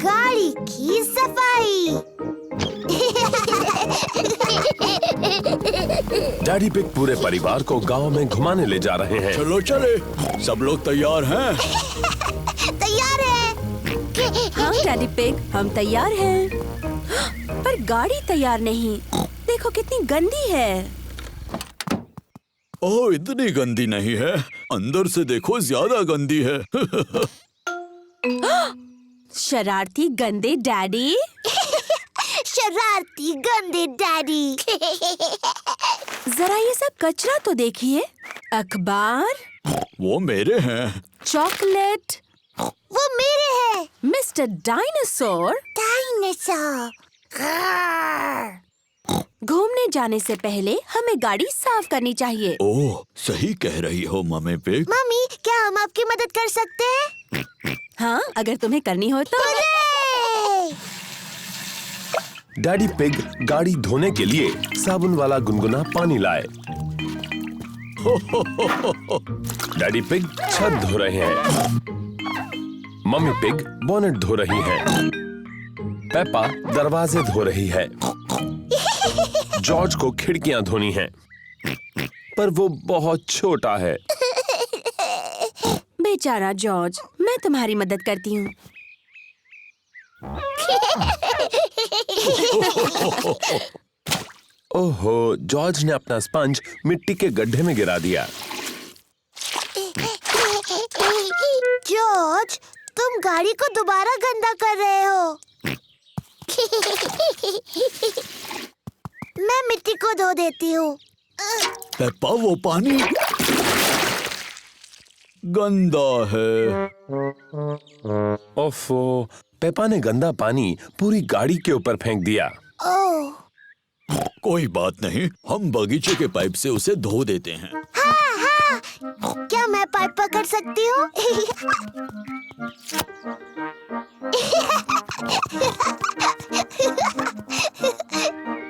गाड़ी की सफाई। डैडी पिग पूरे परिवार को गांव में घुमाने ले जा रहे हैं। चलो चले, सब लोग तैयार हैं? तैयार है। हाँ डैडी पिग, हम तैयार हैं। पर गाड़ी तैयार नहीं। देखो कितनी गंदी है। ओह, इतनी गंदी नहीं है, अंदर से देखो ज्यादा गंदी है। शरारती गंदे डैडी। शरारती गंदे डैडी। जरा ये सब कचरा तो देखिए। अखबार, वो मेरे हैं। चॉकलेट, वो मेरे हैं। Mister dinosaur. डायनासोर। घूमने जाने से पहले हमें गाड़ी साफ करनी चाहिए। ओह, सही कह रही हो मम्मी पिग। मम्मी, क्या हम आपकी मदद कर सकते हैं? हाँ, अगर तुम्हें करनी हो तो। डैडी पिग गाड़ी धोने के लिए साबुन वाला गुनगुना पानी लाए। डैडी पिग छत धो रहे हैं। मम्मी पिग बोनेट धो रही हैं। पेपा दरवाजे धो रही है। जॉर्ज को खिड़कियां धोनी हैं, पर वो बहुत छोटा है। बेचारा जॉर्ज, मैं तुम्हारी मदद करती हूँ। ओहो, जॉर्ज ने अपना स्पंज मिट्टी के गड्ढे में गिरा दिया। जॉर्ज, तुम गाड़ी को दोबारा गंदा कर रहे हो। मैं मिट्टी को धो देती हूँ। पेप्पा, वो पानी गंदा है। ओफो, पेपा ने गंदा पानी पूरी गाड़ी के ऊपर फेंक दिया। ओह, कोई बात नहीं, हम बगीचे के पाइप से उसे धो देते हैं। हाँ हाँ, क्या मैं पाइप पकड़ सकती हूँ?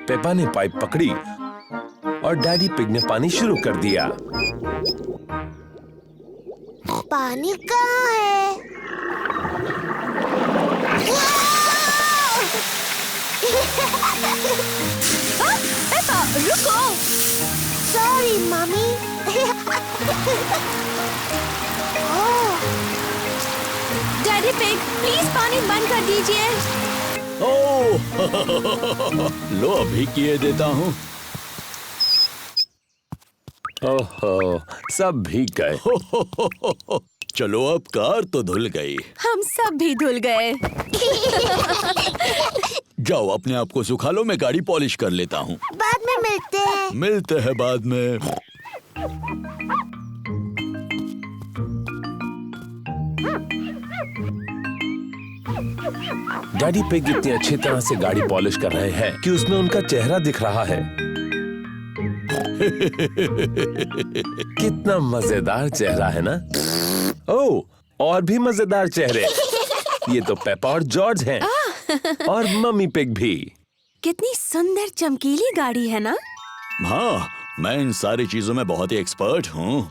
पेपा ने पाइप पकड़ी और डैडी पिग ने पानी शुरू कर दिया। पानी कहाँ है? पेपा, रुको। Sorry mummy. Oh, daddy pig, please पानी बंद कर दीजिए। ओह, लो अभी किए देता हूँ। ओहो, सब भीग गए। चलो, अब कार तो धुल गई। हम सब भी धुल गए। जाओ, अपने आप को सुखा लो, मैं गाड़ी पॉलिश कर लेता हूँ। बाद में मिलते हैं। मिलते हैं बाद में। डैडी पिग इतनी अच्छी तरह से गाड़ी पॉलिश कर रहे हैं कि उसमें उनका चेहरा दिख रहा है। कितना मजेदार चेहरा है ना? ओह, और भी मजेदार चेहरे। ये तो पेपा और जॉर्ज हैं। और मम्मी पिग भी। कितनी सुंदर चमकीली गाड़ी है ना? हाँ, मैं इन सारी चीजों में बहुत ही एक्सपर्ट हूँ।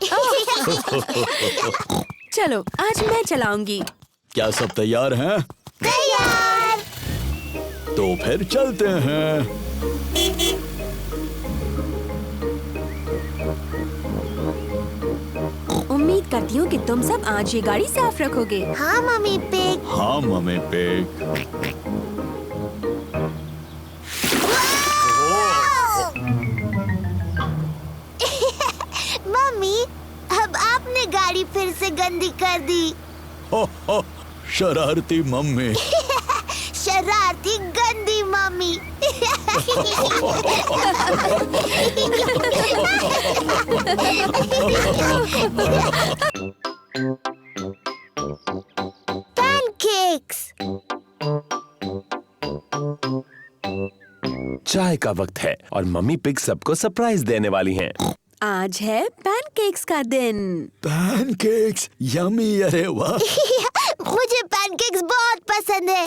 चलो, आज मैं चलाऊंगी। क्या सब तैयार हैं? तैयार। तो फिर चलते हैं। उम्मीद करती हूँ कि तुम सब आज ये गाड़ी साफ रखोगे। हाँ मम्मी पिग। हाँ मम्मी पिग। मम्मी, अब आपने गाड़ी फिर से गंदी कर दी। शरारती मम्मी। शरारती गंदी मम्मी। पैनकेक्स। चाय का वक्त है और मम्मी पिग सबको सरप्राइज देने वाली हैं। आज है पैनकेक्स का दिन। पैनकेक्स, यम्मी, अरे वाह। मुझे पैनकेक्स बहुत पसंद है।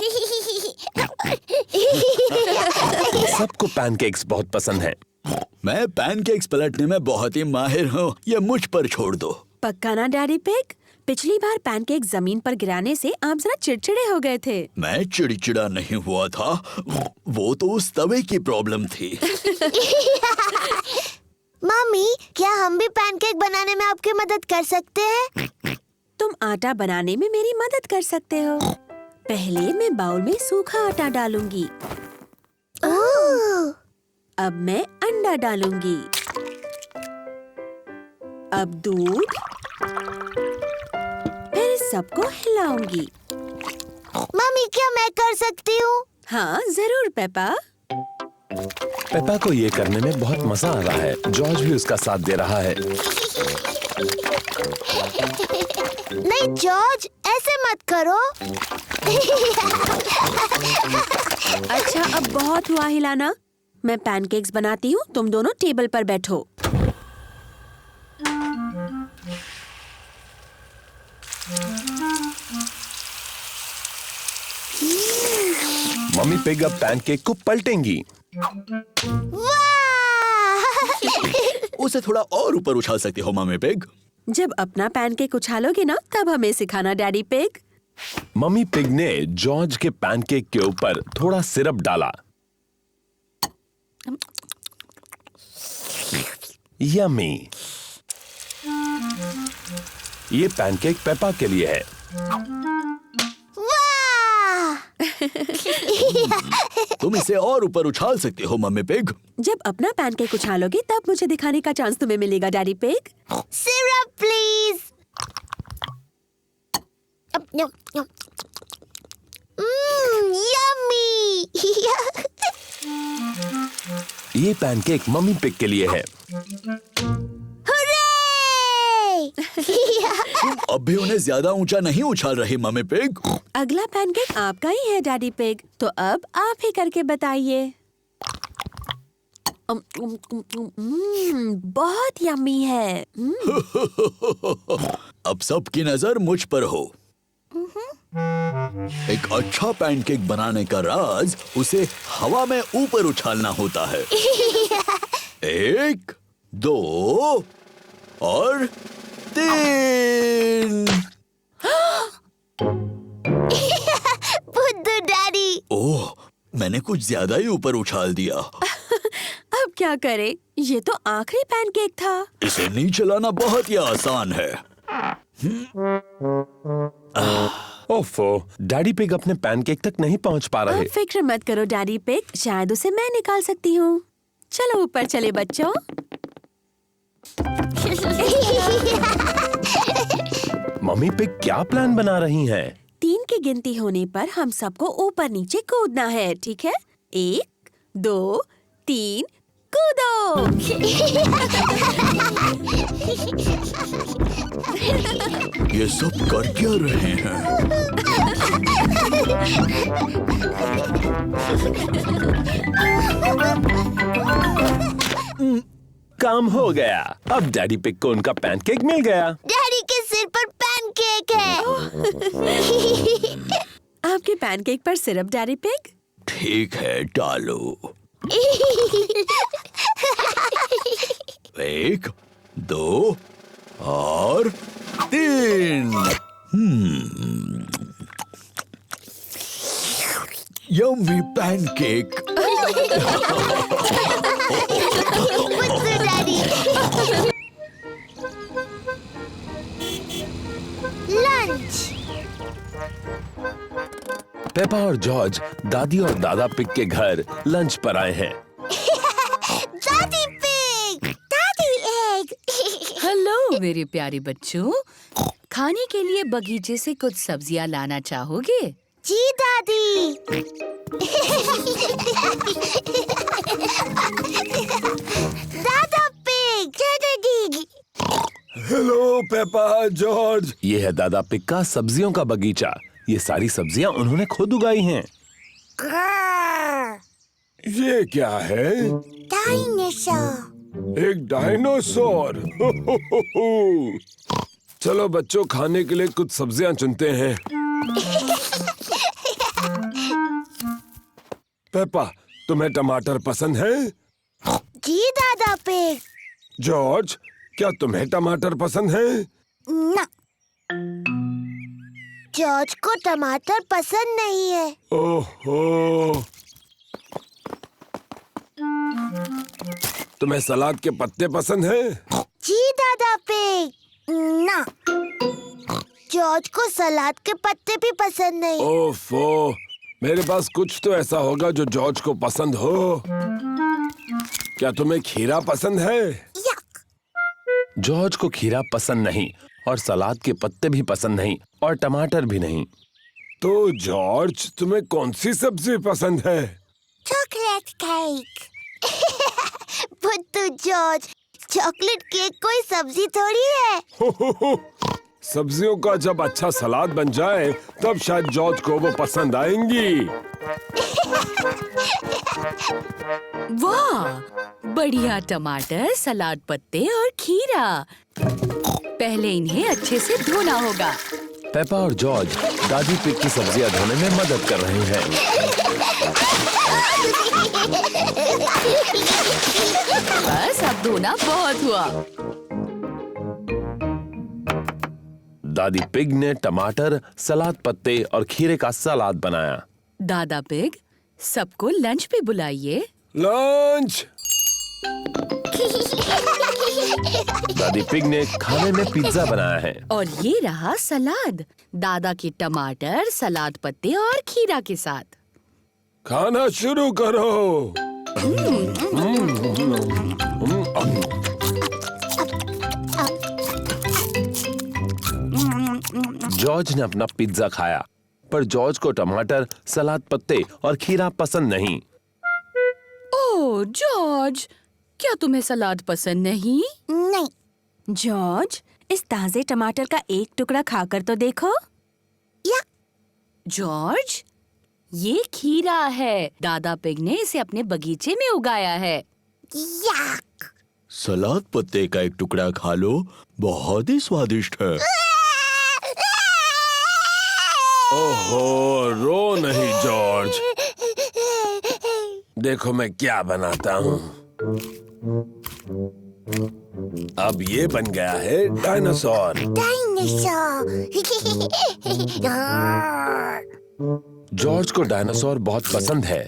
सबको पैनकेक्स बहुत पसंद है। मैं पैनकेक्स पलटने में बहुत ही माहिर हूँ, ये मुझ पर छोड़ दो। पक्का ना डैडी पिग? पिछली बार पैनकेक जमीन पर गिराने से आप जरा चिड़चिड़े हो गए थे। मैं चिड़चिड़ा नहीं हुआ था, वो तो उस तवे की प्रॉब्लम थी। मम्मी, क्या हम भी पैनकेक बनाने में आपकी मदद कर सकते हैं? तुम आटा बनाने में मेरी मदद कर सकते हो। पहले मैं बाउल में सूखा आटा डालूंगी। ओह, अब मैं अंडा डालूंगी। अब दूध, फिर सबको हिलाऊंगी। मम्मी, क्या मैं कर सकती हूँ? हाँ जरूर पेपा। पेपा को ये करने में बहुत मजा आ रहा है। जॉर्ज भी उसका साथ दे रहा है। नहीं जॉर्ज, ऐसे मत करो। अच्छा अब बहुत हुआ हिलाना। मैं पैनकेक्स बनाती हूँ, तुम दोनों टेबल पर बैठो। मम्मी पिग अब पैनकेक को पलटेंगी। वाह! उसे थोड़ा और ऊपर उछाल सकती हो मम्मी पिग। जब अपना पैनकेक उछालोगे ना, तब हमें सिखाना डैडी पिग। मम्मी पिग ने जॉर्ज के पैनकेक के ऊपर थोड़ा सिरप डाला। यम्मी। ये पैनकेक पेपा के लिए है। वाह! तुम इसे और ऊपर उछाल सकती हो मम्मी पिग। जब अपना पैनकेक उछालोगे तब मुझे दिखाने का चांस तुम्हें मिलेगा daddy pig. Syrup please. Yummy. ये पैनकेक मम्मी पिग के लिए है। तुम अब भी उन्हें ज्यादा ऊंचा नहीं उछाल रही मम्मी पिग। अगला पैनकेक आपका ही है डैडी पिग, तो अब आप ही करके बताइए। बहुत यम्मी है। अब सबकी नजर मुझ पर हो। एक अच्छा पैनकेक बनाने का राज उसे हवा में ऊपर उछालना होता है। 1, 2 और 3। बुद्धू डैडी। ओह, मैंने कुछ ज्यादा ही ऊपर उछाल दिया। अब क्या करें? ये तो आखिरी पैनकेक था। इसे नीचे लाना बहुत ही आसान है। ओफो, डैडी पिग अपने पैनकेक तक नहीं पहुंच पा रहे। आप फिक्र मत करो डैडी पिग, शायद उसे मैं निकाल सकती हूँ। चलो ऊपर चले बच्चों। मम्मी पिग क्या प्लान बना रही हैं? 3 की गिनती होने पर हम सबको ऊपर नीचे कूदना है, ठीक है? 1, 2, 3, कूदो! ये सब कर क्या रहे हैं? काम हो गया। अब डैडी पिग को उनका पैनकेक मिल गया। डैडी के सिर पर पैनकेक है। आपके पैनकेक पर सिरप डैडी पिग? ठीक है, डालो। 1, 2 और 3। Yummy pancake. बुद्धू डैडी। लंच। पेपा और जॉर्ज दादी और दादा पिग के घर लंच पर आए हैं। दादी पिग। दादी एग। हेलो मेरे प्यारे बच्चों, खाने के लिए बगीचे से कुछ सब्जियां लाना चाहोगे? जी दादी। दादा पिग। दादी। Hello Peppa, George. ये है दादा पिग का सब्जियों का बगीचा। ये सारी सब्जियां उन्होंने खुद उगाई हैं। ये क्या है? डायनासोर। एक डायनासोर। चलो बच्चों, खाने के लिए कुछ सब्जियां चुनते हैं। पेपा, तुम्हें टमाटर पसंद है? जी दादा पिग। जॉर्ज, क्या तुम्हें टमाटर पसंद है? ना। जॉर्ज को टमाटर पसंद नहीं है। ओहो, तुम्हें सलाद के पत्ते पसंद हैं? जी दादा पिग। ना, जॉर्ज को सलाद के पत्ते भी पसंद नहीं। ओफो, मेरे पास कुछ तो ऐसा होगा जो जॉर्ज को पसंद हो। क्या तुम्हें खीरा पसंद है? यक। जॉर्ज को खीरा पसंद नहीं और सलाद के पत्ते भी पसंद नहीं और टमाटर भी नहीं। तो जॉर्ज, तुम्हें कौन सी सब्जी पसंद है? Chocolate cake. बुद्धू जॉर्ज, चॉकलेट केक कोई सब्जी थोड़ी है। सब्जियों का जब अच्छा सलाद बन जाए तब शायद जॉर्ज को वो पसंद आएंगी। वाह, बढ़िया टमाटर, सलाद पत्ते और खीरा। पहले इन्हें अच्छे से धोना होगा। पेपा और जॉर्ज दादी पिग की सब्जियां धोने में मदद कर रहे हैं। बस अब धोना बहुत हुआ। दादी पिग ने टमाटर, सलाद पत्ते और खीरे का सलाद बनाया। दादा पिग, सबको लंच पे बुलाइए। लंच। दादी पिग ने खाने में पिज्जा बनाया है। और ये रहा सलाद, दादा के टमाटर, सलाद पत्ते और खीरा के साथ। खाना शुरू करो। जॉर्ज ने अपना पिज्जा खाया, पर जॉर्ज को टमाटर, सलाद पत्ते और खीरा पसंद नहीं। ओह जॉर्ज, क्या तुम्हें सलाद पसंद नहीं? नहीं। जॉर्ज, इस ताजे टमाटर का एक टुकड़ा खाकर तो देखो। यक। जॉर्ज, ये खीरा है। दादा पिग ने इसे अपने बगीचे में उगाया है। यक। सलाद पत्ते का एक टुकड़ा खा लो, बहुत ही स्वादिष्ट है। ओहो, रो नहीं जॉर्ज। देखो मैं क्या बनाता हूँ। अब ये बन गया है डायनासोर। डायनासोर। जॉर्ज को डायनासोर बहुत पसंद है।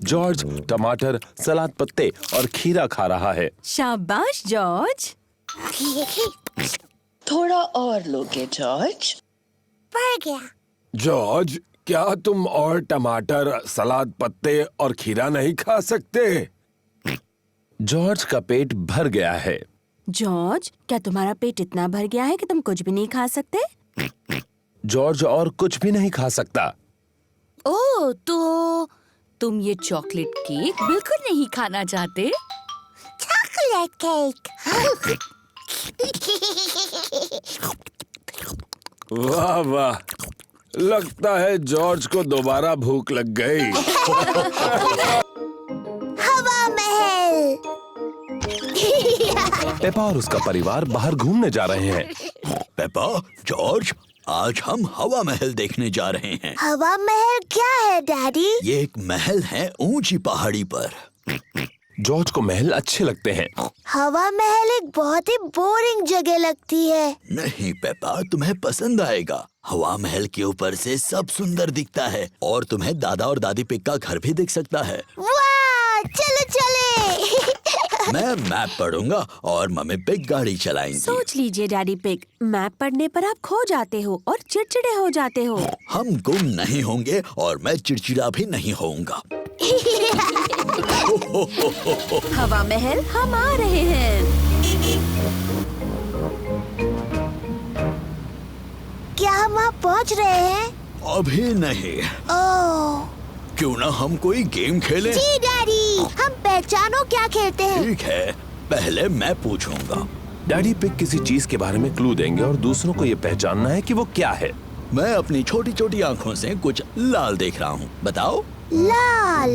जॉर्ज टमाटर, सलाद पत्ते और खीरा खा रहा है। शाबाश जॉर्ज। थोड़ा और लोगे जॉर्ज? बढ़ गया। जॉर्ज, क्या तुम और टमाटर, सलाद पत्ते और खीरा नहीं खा सकते? जॉर्ज का पेट भर गया है। जॉर्ज, क्या तुम्हारा पेट इतना भर गया है कि तुम कुछ भी नहीं खा सकते? जॉर्ज और कुछ भी नहीं खा सकता। ओह, तो तुम ये चॉकलेट केक बिल्कुल नहीं खाना चाहते? Chocolate cake. वाह वाह, लगता है जॉर्ज को दोबारा भूख लग गई। हवा महल। पेपा और उसका परिवार बाहर घूमने जा रहे हैं। पेपा, जॉर्ज, आज हम हवा महल देखने जा रहे हैं। हवा महल क्या है डैडी? ये एक महल है ऊंची पहाड़ी पर। जॉर्ज को महल अच्छे लगते हैं। हवा महल एक बहुत ही बोरिंग जगह लगती है। नहीं पेपा, तुम्हें पसंद आएगा। हवा महल के ऊपर से सब सुंदर दिखता है और तुम्हें दादा और दादी पिग का घर भी दिख सकता है। वाह, चलो चले। मैं मैप पढ़ूंगा और मम्मी पिग गाड़ी चलाएंगी। सोच लीजिए डैडी पिग, मैप पढ़ने पर आप खो जाते हो और चिड़चिड़े हो जाते हो। हम गुम नहीं होंगे और मैं चिड़चिड़ा भी नहीं होऊंगा। हवा महल हम आ रहे हैं। क्या हम वहाँ पहुँच रहे हैं? अभी नहीं। ओह क्यों ना हम कोई गेम खेलें? जी डैडी, हम पहचानो क्या खेलते हैं। ठीक है, पहले मैं पूछूंगा। डैडी पिग किसी चीज के बारे में क्लू देंगे और दूसरों को ये पहचानना है कि वो क्या है। मैं अपनी छोटी छोटी आँखों से कुछ लाल देख रहा हूँ, बताओ। लाल।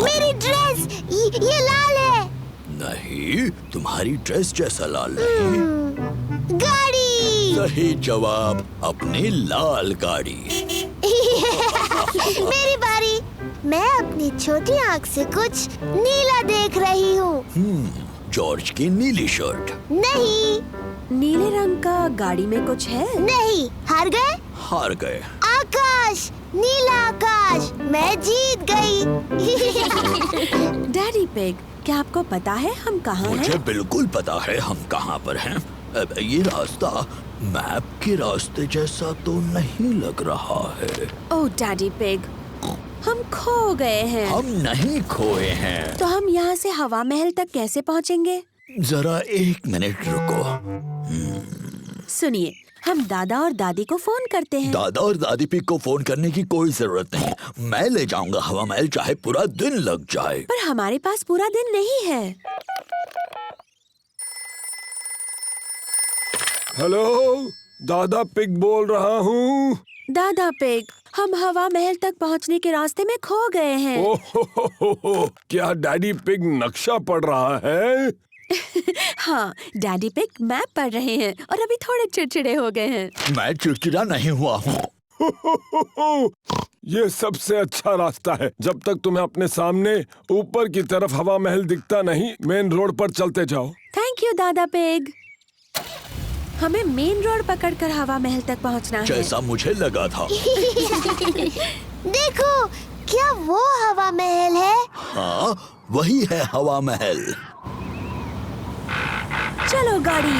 मेरी ड्रेस, ये लाल है। नहीं, तुम्हारी ड्रेस जैसा लाल नहीं। गाड़ी। सही जवाब, अपनी लाल गाड़ी। मेरी बारी। मैं अपनी छोटी आँख से कुछ नीला देख रही हूँ। जॉर्ज की नीली शर्ट। नहीं, नीले रंग का गाड़ी में कुछ है? नहीं, हार गए? हार गए। आकाश, नीला आकाश, मैं जीत गई। डैडी पिग, क्या आपको पता है हम कहाँ हैं? मुझे बिल्कुल पता है हम कहाँ पर हैं। अब ये रास्ता मैप के रास्ते जैसा तो नहीं लग रहा है। ओह डैडी पिग, हम खो गए हैं। हम नहीं खोए हैं। तो हम यहाँ से हवा महल तक कैसे पहुँचेंगे? जरा 1 मिनट रुको। सुनिए, हम दादा और दादी को फोन करते हैं। दादा और दादी पिग को फोन करने की कोई जरूरत नहीं। मैं ले जाऊंगा हवा महल, चाहे पूरा दिन लग जाए। पर हमारे पास पूरा दिन नहीं है। हेलो, दादा पिग बोल रहा हूँ। दादा पिग, हम हवा महल तक पहुँचने के रास्ते में खो गए हैं। ओहो, क्या डैडी पिग नक्शा पढ़ रहा है? हाँ, डैडी पिग मैप पढ़ रहे हैं और अभी थोड़े चिड़चिड़े हो गए हैं। मैं चिड़चिड़ा नहीं हुआ हूँ। ये सबसे अच्छा रास्ता है। जब तक तुम्हें अपने सामने ऊपर की तरफ हवा महल दिखता नहीं, मेन रोड पर चलते जाओ। थैंक यू दादा पिग। हमें मेन रोड पकड़कर हवा महल तक पहुंचना है। जैसा मुझे लगा था। देखो, क्या वो हवा महल है? हाँ, वही है हवा महल। चलो गाड़ी।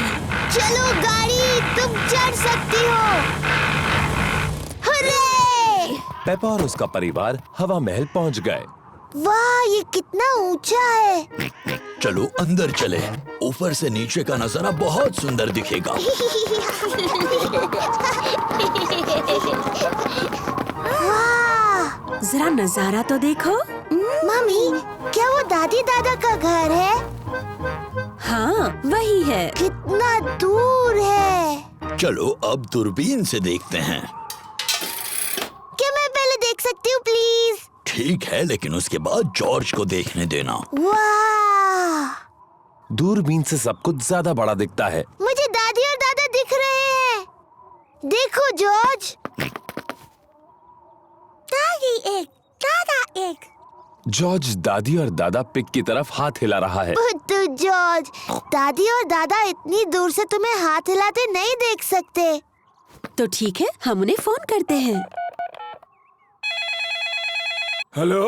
चलो गाड़ी, तुम चढ़ सकती हो। हुर्रे! पेपा और उसका परिवार हवा महल पहुंच गए। वाह, ये कितना ऊंचा है। चलो अंदर चले। ऊपर से नीचे का नजारा बहुत सुंदर दिखेगा। वाह! जरा नजारा तो देखो। मम्मी, क्या वो दादी दादा का घर है? हाँ, वही है। कितना दूर है। चलो अब दूरबीन से देखते हैं। क्या मैं पहले देख सकती हूँ प्लीज? ठीक है, लेकिन उसके बाद जॉर्ज को देखने देना। वाह! दूरबीन से सब कुछ ज्यादा बड़ा दिखता है। मुझे दादी और दादा दिख रहे हैं। देखो जॉर्ज। दादी एक, दादा एक। जॉर्ज दादी और दादा पिग की तरफ हाथ हिला रहा है। बुद्धू जॉर्ज, दादी और दादा इतनी दूर से तुम्हें हाथ हिलाते नहीं देख सकते। तो ठीक है, हम उन्हें फोन करते हैं। हेलो,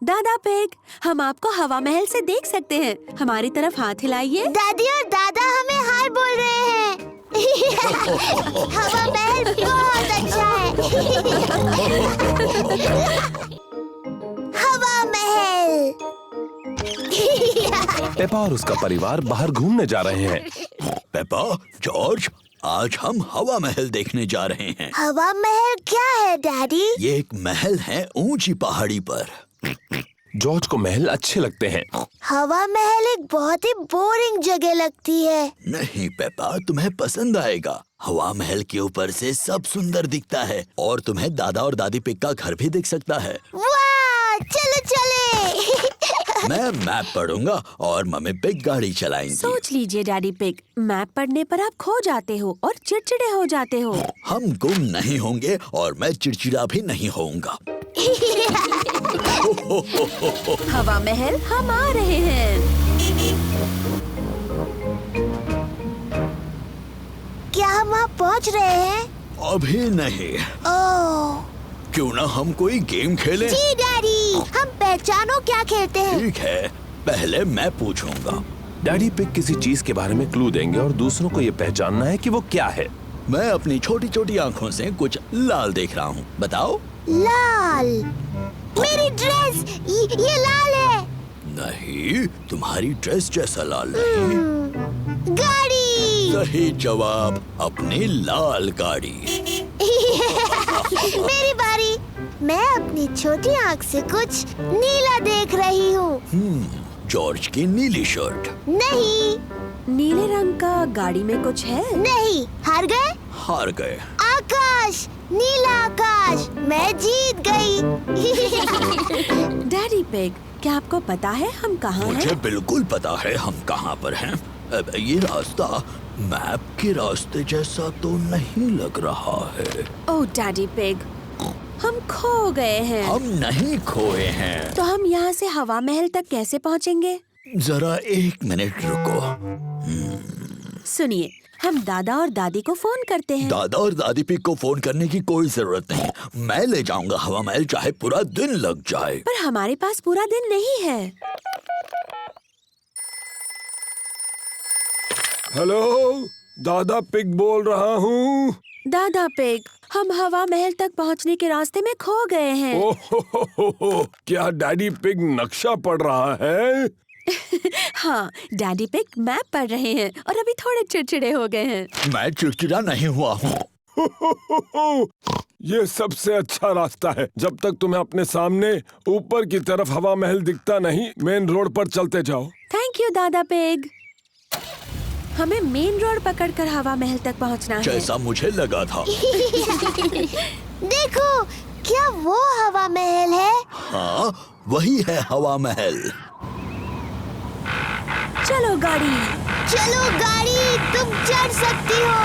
दादा पिग, हम आपको हवा महल से देख सकते हैं। हमारी तरफ हाथ हिलाइए। दादी और दादा हमें हाय बोल रहे हैं। हवा महल बहुत अच्छा है। हवा महल। पेपा और उसका परिवार बाहर घूमने जा रहे हैं। पेपा, जॉर्ज, आज हम हवा महल देखने जा रहे हैं। हवा महल क्या है डैडी? ये एक महल है ऊंची पहाड़ी पर। जॉर्ज को महल अच्छे लगते हैं। हवा महल एक बहुत ही बोरिंग जगह लगती है। नहीं पेपा, तुम्हें पसंद आएगा। हवा महल के ऊपर से सब सुंदर दिखता है और तुम्हें दादा और दादी पिग का घर भी दिख सकता है। वाह, चलो चले। मैं मैप पढ़ूंगा और मम्मी पिग गाड़ी चलाएंगी। सोच लीजिए डैडी पिग, मैप पढ़ने पर आप खो जाते हो और चिड़चिड़े हो जाते हो। हम गुम नहीं होंगे और मैं चिड़चिड़ा भी नहीं होऊंगा। हवा महल, हम आ रहे हैं। क्या हम वहाँ पहुँच रहे हैं? अभी नहीं। ओह क्यों ना हम कोई गेम खेलें? जी डैडी, हम पहचानो क्या खेलते हैं। ठीक है, पहले मैं पूछूंगा। डैडी पिग किसी चीज के बारे में क्लू देंगे और दूसरों को ये पहचानना है कि वो क्या है। मैं अपनी छोटी छोटी आँखों से कुछ लाल देख रहा हूँ। बताओ। लाल। मेरी ड्रेस, ये लाल है। नहीं, तुम्हारी ड्रेस जैसा लाल नहीं। गाड़ी। सही जवाब, अपनी लाल गाड़ी। मेरी बारी। मैं अपनी छोटी आँख से कुछ नीला देख रही हूँ। जॉर्ज की नीली शर्ट। नहीं। नीले रंग का गाड़ी में कुछ है? नहीं, हार गए? हार गए। आकाश, नीला आकाश, मैं जीत गई। डैडी पिग, क्या आपको पता है हम कहाँ हैं? मुझे बिल्कुल पता है हम कहाँ पर हैं। अब ये रास्ता मैप के रास्ते जैसा तो नहीं लग रहा है। ओह डैडी पिग, हम खो गए हैं। हम नहीं खोए हैं। तो हम यहाँ से हवा महल तक कैसे पहुँचेंगे? जरा 1 मिनट रुको। सुनिए, हम दादा और दादी को फोन करते हैं। दादा और दादी पिग को फोन करने की कोई जरूरत नहीं। मैं ले जाऊंगा हवा महल, चाहे पूरा दिन लग जाए। पर हमारे पास पूरा दिन नहीं है। हेलो, दादा पिग बोल रहा हूँ। दादा पिग, हम हवा महल तक पहुंचने के रास्ते में खो गए हैं। ओह, क्या डैडी पिग नक्शा पढ़ रहा है? हाँ, डैडी पिग मैप पढ़ रहे हैं और अभी थोड़े चिड़चिड़े हो गए हैं। मैं चिड़चिड़ा नहीं हुआ हूँ। ये सबसे अच्छा रास्ता है। जब तक तुम्हें अपने सामने ऊपर की तरफ हवा महल दिखता नहीं, मेन रोड पर चलते जाओ। थैंक यू दादा पिग। हमें मेन रोड पकड़कर हवा महल तक पहुंचना है। जैसा मुझे लगा था। देखो, क्या वो हवा महल है? हाँ, वही है हवा महल। चलो गाड़ी। चलो गाड़ी, तुम चढ़ सकती हो।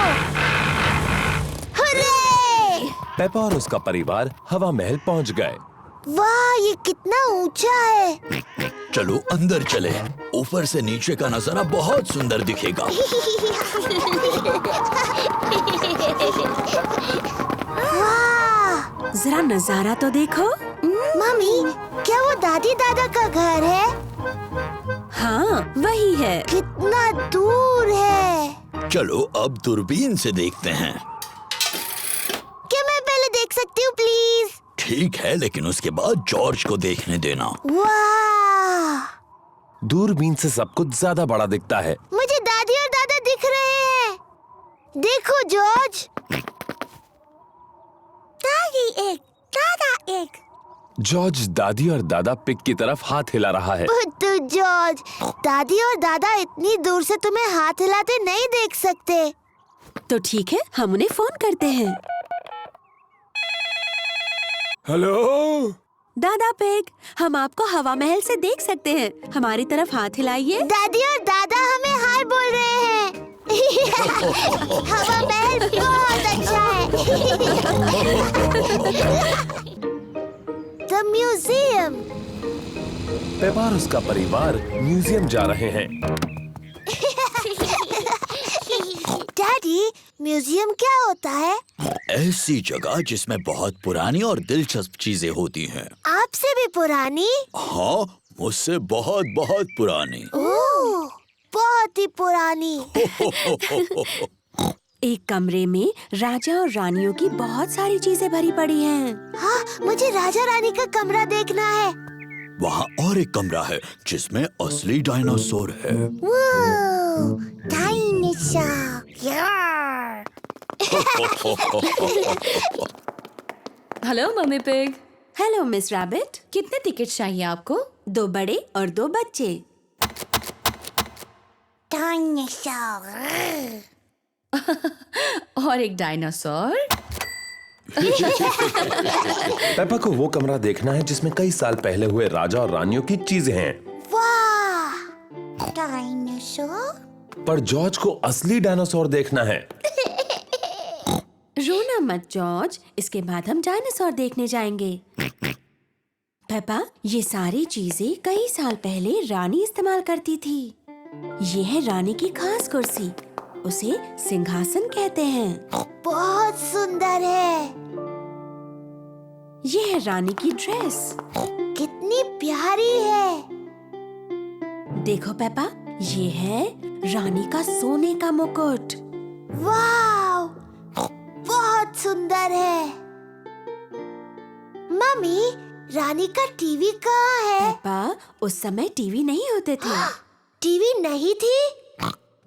हुर्रे! पेपा और उसका परिवार हवा महल पहुंच गए। वाह, ये कितना ऊंचा है। चलो अंदर चले। ऊपर से नीचे का नजारा बहुत सुंदर दिखेगा। वाह! जरा नजारा तो देखो। मम्मी, क्या वो दादी दादा का घर है? हाँ, वही है। कितना दूर है। चलो अब दूरबीन से देखते हैं। क्या मैं पहले देख सकती हूँ प्लीज? ठीक है, लेकिन उसके बाद जॉर्ज को देखने देना। वाह! दूरबीन से सब कुछ ज्यादा बड़ा दिखता है। मुझे दादी और दादा दिख रहे हैं। देखो जॉर्ज। दादी एक, दादा एक। जॉर्ज दादी और दादा पिग की तरफ हाथ हिला रहा है। बुद्धू जॉर्ज, दादी और दादा इतनी दूर से तुम्हें हाथ हिलाते नहीं देख सकते। तो ठीक है, हम उन्हें फोन करते हैं। हेलो, दादा पिग, हम आपको हवा महल से देख सकते हैं। हमारी तरफ हाथ हिलाइए। दादी और दादा हमें हाय बोल रहे हैं। हवा महल बहुत अच्छा है। The museum. पेपा और उसका परिवार म्यूजियम जा रहे हैं। डैडी, म्यूजियम क्या होता है? ऐसी जगह जिसमें बहुत पुरानी और दिलचस्प चीजें होती हैं। आपसे भी पुरानी? हाँ, मुझसे बहुत बहुत पुरानी। ओह, बहुत ही पुरानी। एक कमरे में राजा और रानियों की बहुत सारी चीजें भरी पड़ी हैं। हाँ, मुझे राजा रानी का कमरा देखना है। वहाँ और एक कमरा है जिसमें असली डायनासोर है। वो डायनासोर। यार। Hello mummy pig. Hello miss rabbit. कितने टिकट चाहिए आपको? 2 बड़े और 2 बच्चे। डायनासोर। और एक डायनासोर। पेपा को वो कमरा देखना है जिसमें कई साल पहले हुए राजा और रानियों की चीजें हैं। वाह! डायनासोर? पर जॉर्ज को असली डायनासोर देखना है। रोना मत जॉर्ज, इसके बाद हम डायनासोर देखने जाएंगे। पेपा, ये सारी चीजें कई साल पहले रानी इस्तेमाल करती थी। ये है रानी की खास कुर्सी, उसे सिंहासन कहते हैं। बहुत सुंदर है। ये है रानी की ड्रेस। कितनी प्यारी है। देखो पेपा, ये है रानी का सोने का मुकुट। वाह! बहुत सुंदर है। मम्मी, रानी का टीवी कहाँ है? पेपा, उस समय टीवी नहीं होते थे। टीवी नहीं थी?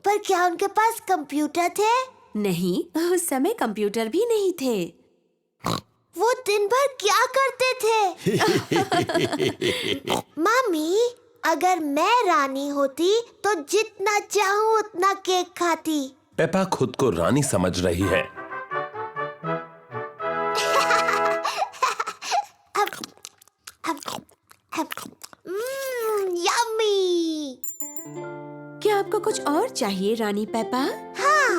पर क्या उनके पास कंप्यूटर थे? नहीं, उस समय कंप्यूटर भी नहीं थे। वो दिन भर क्या करते थे? मम्मी, अगर मैं रानी होती तो जितना चाहूँ उतना केक खाती। पेपा खुद को रानी समझ रही है। यम्मी। क्या आपको कुछ और चाहिए रानी पेपा? हाँ,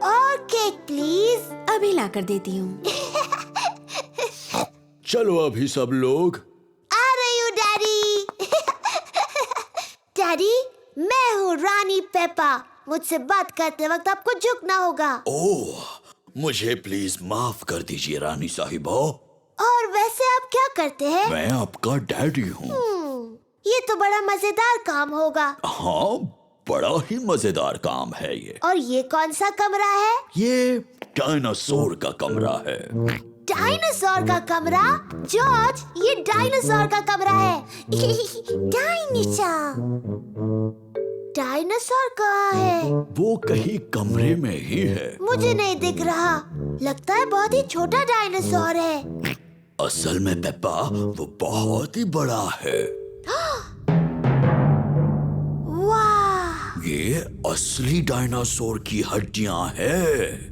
और केक प्लीज। अभी ला कर देती हूँ। चलो अभी सब लोग। आ रही हूँ डैडी। डैडी, मैं हूँ रानी पेपा मुझसे बात करते वक्त आपको झुकना होगा। ओह, मुझे प्लीज माफ कर दीजिए रानी साहिबा। और वैसे आप क्या करते हैं? मैं आपका डैडी हूँ। ये तो बड़ा मजेदार काम होगा। हाँ, बड़ा ही मजेदार काम है ये। और ये कौन सा कमरा है? ये डायनासोर का कमरा है। डायनासोर का कमरा? जॉर्ज, ये डायनासोर का कमरा है। डायनासोर कहाँ है? वो कहीं कमरे में ही है। मुझे नहीं दिख रहा। लगता है बहुत ही छोटा डायनासोर है। असल में पेप्पा, वो बहुत ही बड़ा है। वाह! ये असली डायनासोर की हड्डियां हैं।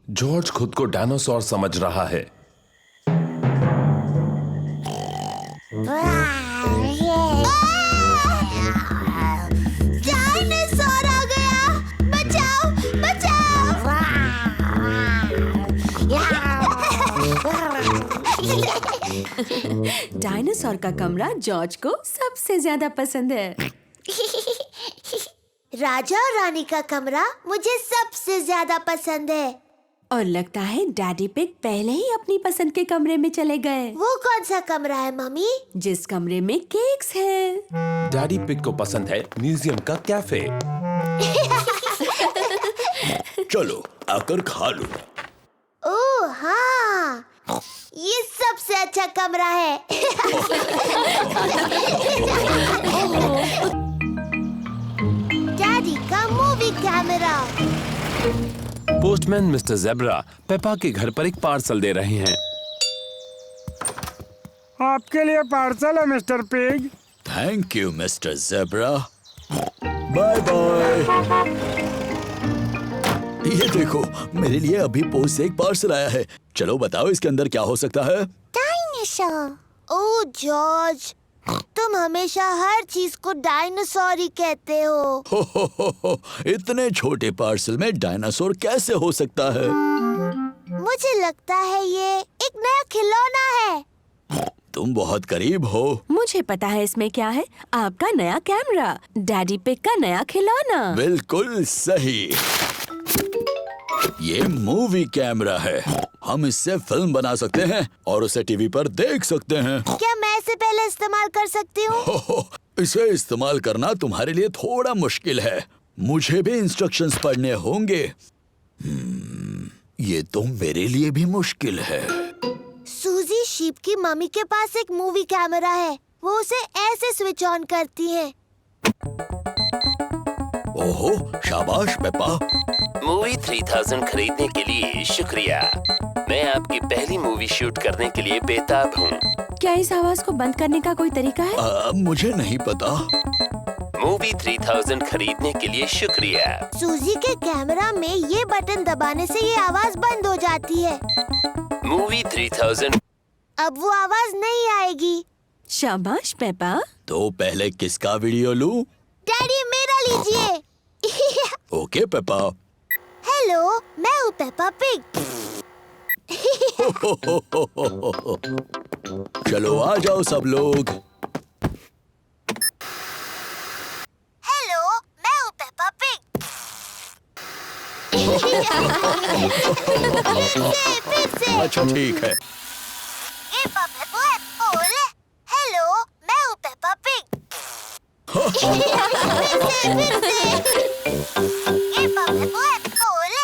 जॉर्ज खुद को डायनासोर समझ रहा है। डायनासोर आ गया! बचाओ, बचाओ! डायनासोर का कमरा जॉर्ज को सबसे ज्यादा पसंद है। राजा और रानी का कमरा मुझे सबसे ज्यादा पसंद है। और लगता है डैडी पिग पहले ही अपनी पसंद के कमरे में चले गए। वो कौन सा कमरा है मम्मी? जिस कमरे में केक्स हैं। डैडी पिग को पसंद है म्यूजियम का कैफे। चलो आकर खा लो। ओह हाँ, ये सबसे अच्छा कमरा है। डैडी का movie camera. Postman mister zebra Peppa के घर पर एक पार्सल दे रहे हैं। आपके लिए पार्सल है mister Pig. Thank you mister Zebra. Bye bye. ये देखो, मेरे लिए अभी पोस्ट से एक पार्सल आया है। चलो बताओ इसके अंदर क्या हो सकता है? डायनासोर। ओह जॉर्ज, तुम हमेशा हर चीज को डायनासोर ही कहते हो। हो, इतने छोटे पार्सल में डायनासोर कैसे हो सकता है? मुझे लगता है ये एक नया खिलौना है। तुम बहुत करीब हो। मुझे पता है इसमें क्या है। आपका नया कैमरा, डैडी पिग का नया खिलौना। बिल्कुल सही। ये मूवी कैमरा है। हम इससे फिल्म बना सकते हैं और उसे टीवी पर देख सकते हैं। क्या मैं इसे पहले इस्तेमाल कर सकती हूँ? इसे इस्तेमाल करना तुम्हारे लिए थोड़ा मुश्किल है। मुझे भी इंस्ट्रक्शंस पढ़ने होंगे। ये तो मेरे लिए भी मुश्किल है। सूजी शीप की मम्मी के पास एक मूवी कैमरा है। वो उसे ऐसे स्विच ऑन करती है। ओहो, शाबाश पेप्पा। मूवी 3000 खरीदने के लिए शुक्रिया। मैं आपकी पहली मूवी शूट करने के लिए बेताब हूँ। क्या इस आवाज को बंद करने का कोई तरीका है? मुझे नहीं पता। मूवी 3000 खरीदने के लिए शुक्रिया। सूजी के कैमरा में ये बटन दबाने से ये आवाज बंद हो जाती है। मूवी 3000। अब वो आवाज नहीं आएगी। शाबाश पेपा। तो पहले किसका वीडियो लूं? डैडी मेरा लीजिए। Okay Peppa. हेलो, मैं हूँ पेप्पा पिग। चलो आ जाओ सब लोग। हेलो, मैं हूँ पेप्पा पिग। फिर से। अच्छा ठीक है। हेलो, मैं हूँ पेप्पा पिग।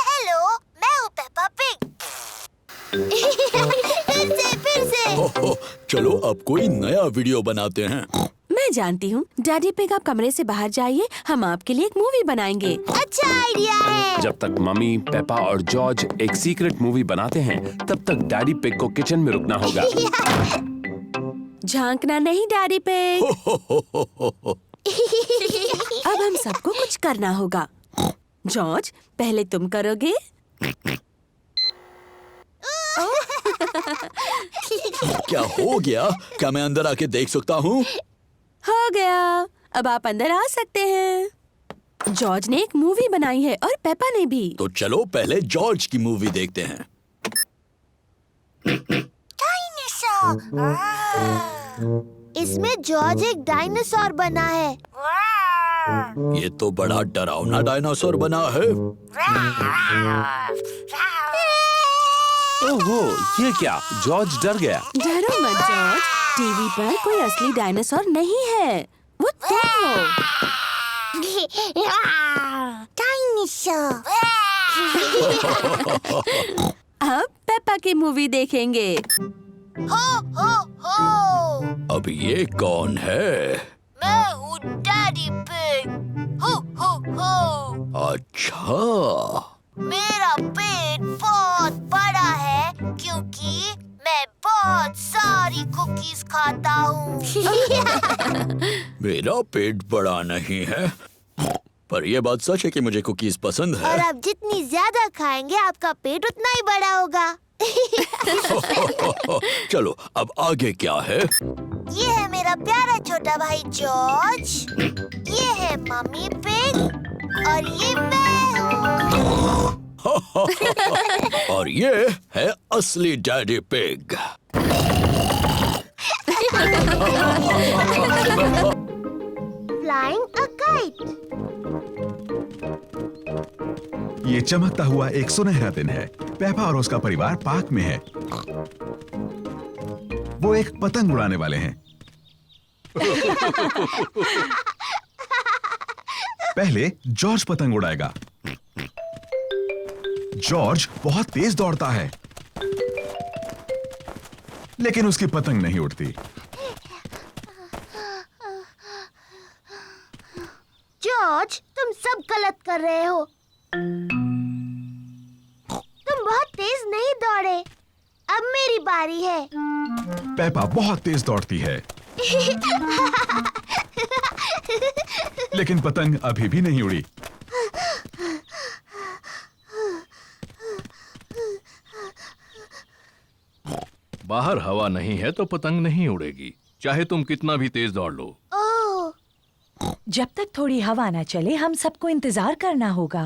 हेलो, मैं हूँ पेप्पा पिग। फिर से। चलो अब कोई नया वीडियो बनाते हैं। मैं जानती हूँ। डैडी पिग, आप कमरे से बाहर जाइए, हम आपके लिए एक मूवी बनाएंगे। अच्छा आइडिया है। जब तक मम्मी, पेपा और जॉर्ज एक सीक्रेट मूवी बनाते हैं, तब तक डैडी पिग को किचन में रुकना होगा। झांकना नहीं डैडी पिग। अब हम सबको कुछ करना होगा। जॉर्ज, पहले तुम करोगे? क्या हो गया? क्या मैं अंदर आके देख सकता हूँ? हो गया, अब आप अंदर आ सकते हैं। जॉर्ज ने एक मूवी बनाई है और पेपा ने भी। तो चलो पहले जॉर्ज की मूवी देखते हैं। डायनासोर। इसमें जॉर्ज एक डायनासोर बना है। ये तो बड़ा डरावना डायनासोर बना है। ओहो, ये क्या? जॉर्ज डर गया। डरो मत जॉर्ज, टीवी पर कोई असली डायनासोर नहीं है, वो तुम हो। डायनासोर। अब पेप्पा की मूवी देखेंगे। हो हो हो। अब ये कौन है? मैं हूँ डैडी पिग। हो हो हो। अच्छा, मेरा पेट बहुत बड़ा है क्योंकि मैं बहुत सारी कुकीज खाता हूँ। मेरा पेट बड़ा नहीं है, पर ये बात सच है कि मुझे कुकीज पसंद और है। आप जितनी ज्यादा खाएंगे आपका पेट उतना ही बड़ा होगा। चलो, अब आगे क्या है? ये है मेरा प्यारा छोटा भाई जॉर्ज, ये है मम्मी पिग और ये मैं हूँ। और ये है असली daddy pig. Flying a kite. ये चमकता हुआ एक सुनहरा दिन है। पेपा और उसका परिवार पार्क में है। वो एक पतंग उड़ाने वाले हैं। पहले जॉर्ज पतंग उड़ाएगा। जॉर्ज बहुत तेज दौड़ता है, लेकिन उसकी पतंग नहीं उड़ती। जॉर्ज, तुम सब गलत कर रहे हो। तुम बहुत तेज नहीं दौड़े। अब मेरी बारी है। पेपा बहुत तेज दौड़ती है, लेकिन पतंग अभी भी नहीं उड़ी। बाहर हवा नहीं है तो पतंग नहीं उड़ेगी, चाहे तुम कितना भी तेज दौड़ लो। ओह जब तक थोड़ी हवा न चले हम सबको इंतजार करना होगा।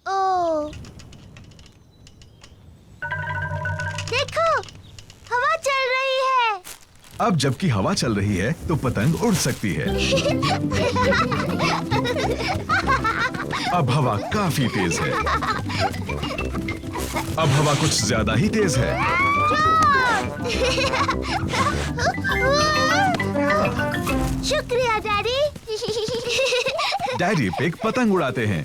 ओह, देखो हवा चल रही है। अब जबकि हवा चल रही है तो पतंग उड़ सकती है। अब हवा काफी तेज है। अब हवा कुछ ज्यादा ही तेज है। शुक्रिया डैडी। डैडी पिग पतंग उड़ाते हैं।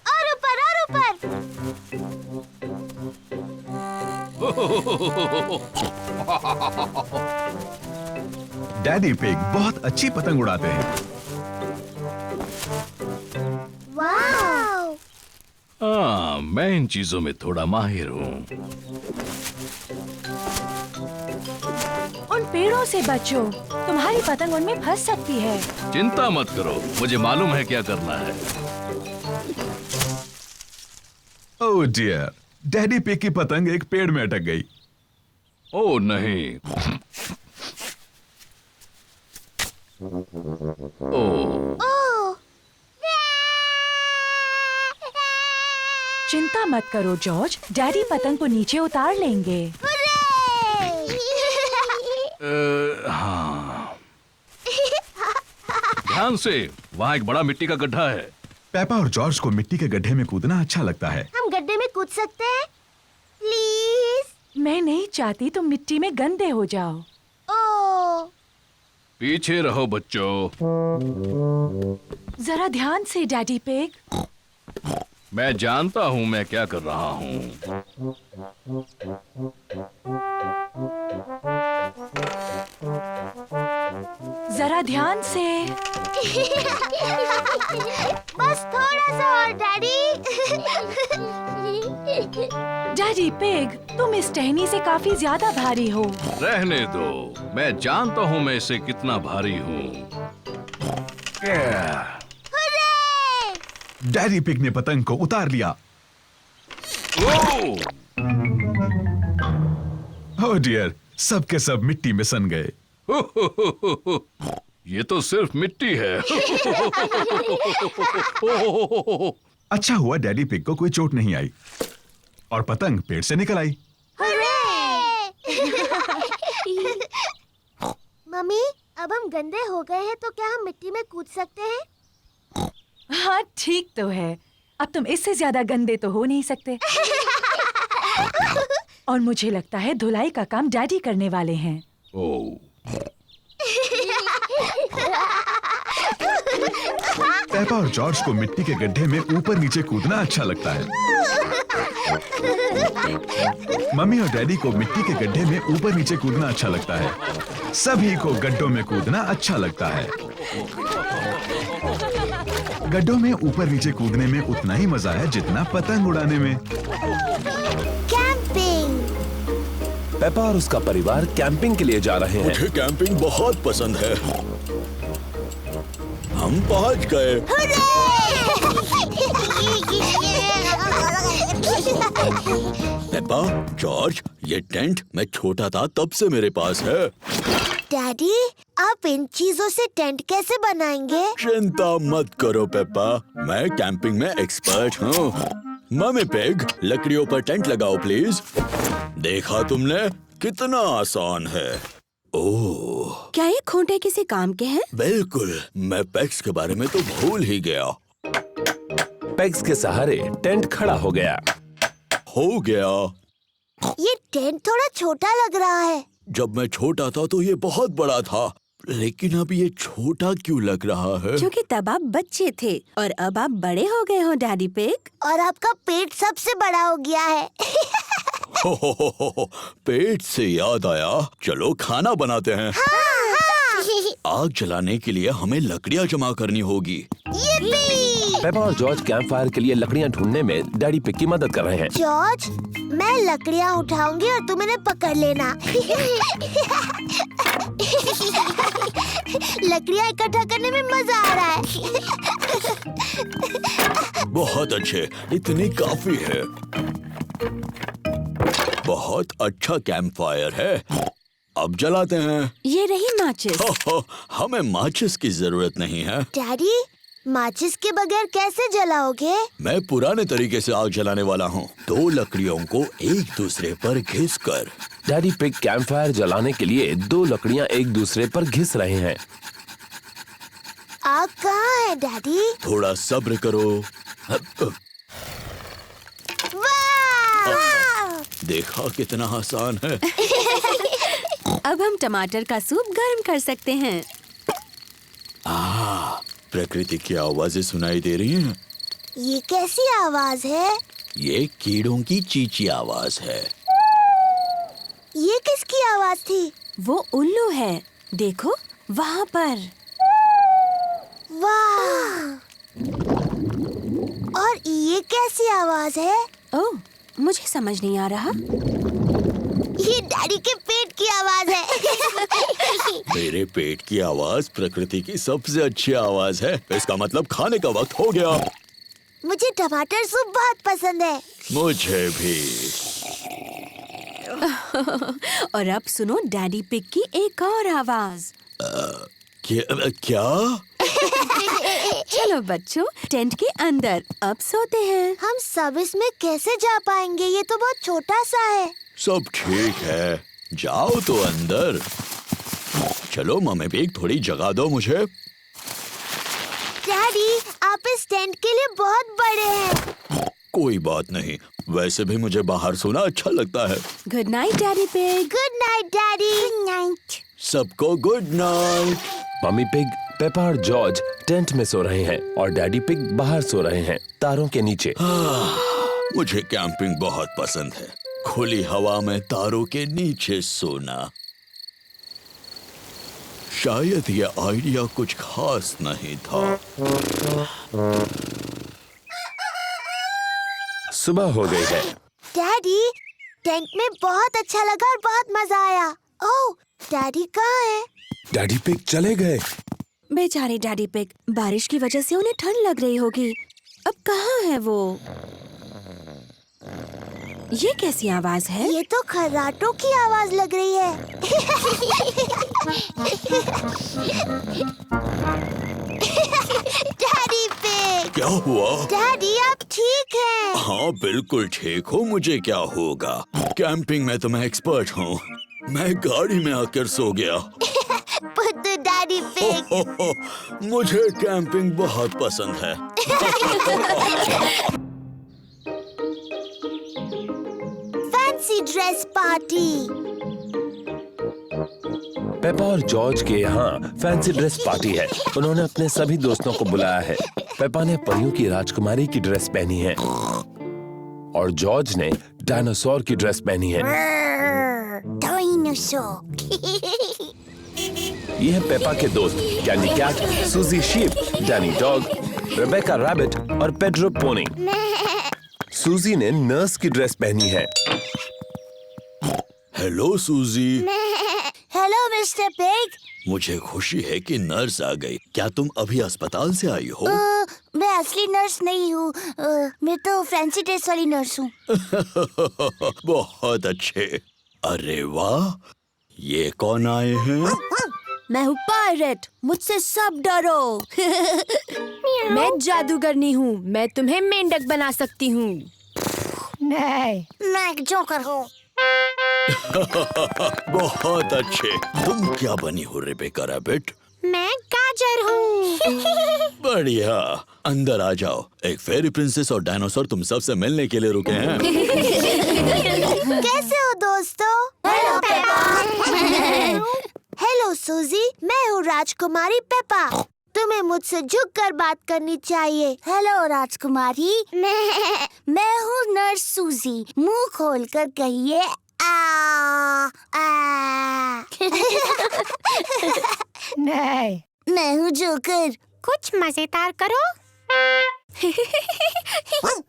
और ऊपर और ऊपर। डैडी पिग बहुत अच्छी पतंग उड़ाते हैं। वाओ! हाँ, मैं इन चीजों में थोड़ा माहिर हूँ। उन पेड़ों से बचो, तुम्हारी पतंग उनमें फंस सकती है। चिंता मत करो, मुझे मालूम है क्या करना है। ओह डियर, डैडी पिग की पतंग एक पेड़ में अटक गई। ओह नहीं। ओह, ओह! चिंता मत करो जॉर्ज, डैडी पतंग को नीचे उतार लेंगे। हाँ। ध्यान से, वहाँ एक बड़ा मिट्टी का गड्ढा है। पेपा और जॉर्ज को मिट्टी के गड्ढे में कूदना अच्छा लगता है। हम गड्ढे में कूद सकते हैं? प्लीज। मैं नहीं चाहती तुम मिट्टी में गंदे हो जाओ। ओह! पीछे रहो बच्चों। जरा ध्यान से डैडी पिग। मैं जानता हूँ मैं क्या कर रहा हूँ। जरा ध्यान से। बस थोड़ा सा और डैडी। डैडी पिग, तुम इस टहनी से काफी ज्यादा भारी हो। रहने दो, मैं जानता हूँ मैं इससे कितना भारी हूँ। डैडी पिग ने पतंग को उतार लिया। ओह! ओह डियर, सब के सब मिट्टी में सन गए। ये तो सिर्फ मिट्टी है। अच्छा हुआ डैडी पिग को कोई चोट नहीं आई और पतंग पेड़ से निकल आई। मम्मी, अब हम गंदे हो गए हैं तो क्या हम मिट्टी में कूद सकते हैं? हाँ ठीक तो है। अब तुम इससे ज्यादा गंदे तो हो नहीं सकते। और मुझे लगता है धुलाई का काम डैडी करने वाले हैं। ओह, पेपा और जॉर्ज को मिट्टी के गड्ढे में ऊपर नीचे कूदना अच्छा लगता है। मम्मी और डैडी को मिट्टी के गड्ढे में ऊपर नीचे कूदना अच्छा लगता है। सभी को गड्ढों में कूदना अच्छा लगता है। गड्ढों में ऊपर नीचे कूदने में उतना ही मजा है जितना पतंग उड़ाने में। कैंपिंग। पेपा और उसका परिवार कैंपिंग के लिए जा रहे हैं। मुझे कैंपिंग बहुत पसंद है। हम पहुंच गए। पेपा, जॉर्ज, ये टेंट मैं छोटा था तब से मेरे पास है। डैडी, आप इन चीजों से टेंट कैसे बनाएंगे? चिंता मत करो पेपा, मैं कैंपिंग में एक्सपर्ट हूँ। मम्मी पिग, लकड़ियों पर टेंट लगाओ प्लीज। देखा तुमने, कितना आसान है। ओह, क्या ये खूंटे किसी काम के हैं? बिल्कुल, मैं पेग्स के बारे में तो भूल ही गया। पेग्स के सहारे टेंट खड़ा हो गया। हो गया। ये टेंट थोड़ा छोटा लग रहा है। जब मैं छोटा था तो ये बहुत बड़ा था, लेकिन अब ये छोटा क्यों लग रहा है? क्योंकि तब आप बच्चे थे और अब आप बड़े हो गए हो डैडी पिग। और आपका पेट सबसे बड़ा हो गया है। हो, पेट से याद आया, चलो खाना बनाते हैं। आग जलाने के लिए हमें लकड़ियाँ जमा करनी होगी। पेपा और जॉर्ज कैंप फायर के लिए लकड़ियाँ ढूंढने में डैडी पिग की मदद कर रहे हैं। जॉर्ज, मैं लकड़ियाँ उठाऊंगी और तुम इन्हें पकड़ लेना। लकड़ियाँ इकट्ठा करने में मजा आ रहा है। बहुत अच्छे, इतनी काफी है। बहुत अच्छा कैंप फायर है। अब जलाते हैं। ये रही माचिस। हमें माचिस की जरूरत नहीं है। डैडी, माचिस के बगैर कैसे जलाओगे? मैं पुराने तरीके से आग जलाने वाला हूँ। 2 लकड़ियों को एक दूसरे पर घिसकर। डैडी पिग कैंप फायर जलाने के लिए 2 लकड़ियाँ एक दूसरे पर घिस रहे हैं। आग कहाँ है डैडी? थोड़ा सब्र करो। वाह! देखा कितना आसान है। अब हम टमाटर का सूप गर्म कर सकते हैं। प्रकृति की आवाजें सुनाई दे रही हैं। ये कैसी आवाज है? ये कीड़ों की चींची आवाज है। ये किसकी आवाज थी? वो उल्लू है, देखो वहाँ पर। वाह! और ये कैसी आवाज है? ओह, मुझे समझ नहीं आ रहा। ये डैडी के पेट की आवाज है। मेरे पेट की आवाज प्रकृति की सबसे अच्छी आवाज है। इसका मतलब खाने का वक्त हो गया। मुझे टमाटर सूप बहुत पसंद है। मुझे भी। और अब सुनो डैडी पिग की एक और आवाज। क्या? चलो बच्चों, टेंट के अंदर अब सोते हैं। हम सब इसमें कैसे जा पाएंगे? ये तो बहुत छोटा सा है। सब ठीक है, जाओ तो अंदर। चलो मम्मी पिग, थोड़ी जगह दो मुझे। डैडी, आप इस टेंट के लिए बहुत बड़े हैं। कोई बात नहीं, वैसे भी मुझे बाहर सोना अच्छा लगता है। Good night daddy pig. Good night daddy. Good night. सबको good night. Mummy pig, Peppa और जॉर्ज टेंट में सो रहे हैं और डैडी पिग बाहर सो रहे हैं, तारों के नीचे। मुझे कैंपिंग बहुत पसंद है। खुली हवा में तारों के नीचे सोना। शायद ये आइडिया कुछ खास नहीं था। सुबह हो गई है। डैडी, टेंट में बहुत अच्छा लगा और बहुत मजा आया। ओह, डैडी कहाँ है? डैडी पिग चले गए। बेचारे डैडी पिग, बारिश की वजह से उन्हें ठंड लग रही होगी। अब कहाँ है वो? ये कैसी आवाज है? ये तो खर्राटों की आवाज लग रही है। Daddy pig. क्या हुआ? डैडी आप ठीक हैं? हाँ बिल्कुल ठीक हूँ, मुझे क्या होगा? कैंपिंग में तो मैं एक्सपर्ट हूँ। मैं गाड़ी में आकर सो गया। पुत्तू डैडी पिग। मुझे कैंपिंग बहुत पसंद है। Fancy dress party. पेपा और जॉर्ज के यहाँ फैंसी ड्रेस पार्टी है। उन्होंने अपने सभी दोस्तों को बुलाया है। पेपा ने परियों की राजकुमारी की ड्रेस पहनी है और जॉर्ज ने डायनासोर की ड्रेस पहनी है। डायनासोर। ये है पेपा के दोस्त Candy Cat, Suzy Sheep, Danny Dog, Rebecca Rabbit और पेड्रो पोनी। सूजी ने नर्स की ड्रेस पहनी है। Hello Suzy. Hello mister Pig. मुझे खुशी है कि नर्स आ गई। क्या तुम अभी अस्पताल से आई हो? मैं असली नर्स नहीं हूँ। मैं तो फैंसी ड्रेस वाली नर्स हूँ। बहुत अच्छे। अरे वाह, ये कौन आए हैं? मैं हूँ पायरेट, मुझसे सब डरो। मैं जादूगरनी हूँ, मैं तुम्हें मेंढक बना सकती हूँ। नहीं। मैं एक जोकर हूँ। बहुत अच्छे। तुम क्या बनी हो रेबेका रैबिट? मैं गाजर हूँ। बढ़िया, अंदर आ जाओ। एक फेरी प्रिंसेस और डायनासोर तुम सबसे मिलने के लिए रुके हैं। कैसे हो दोस्तों? Hello Peppa. हेलो सूजी, मैं हूँ राजकुमारी पेपा। तुम्हें मुझसे झुककर बात करनी चाहिए। हेलो राजकुमारी। मैं हूँ नर्स सूजी। मुंह खोलकर कहिए आ। नहीं। मैं हूँ जोकर। कुछ मजेदार करो।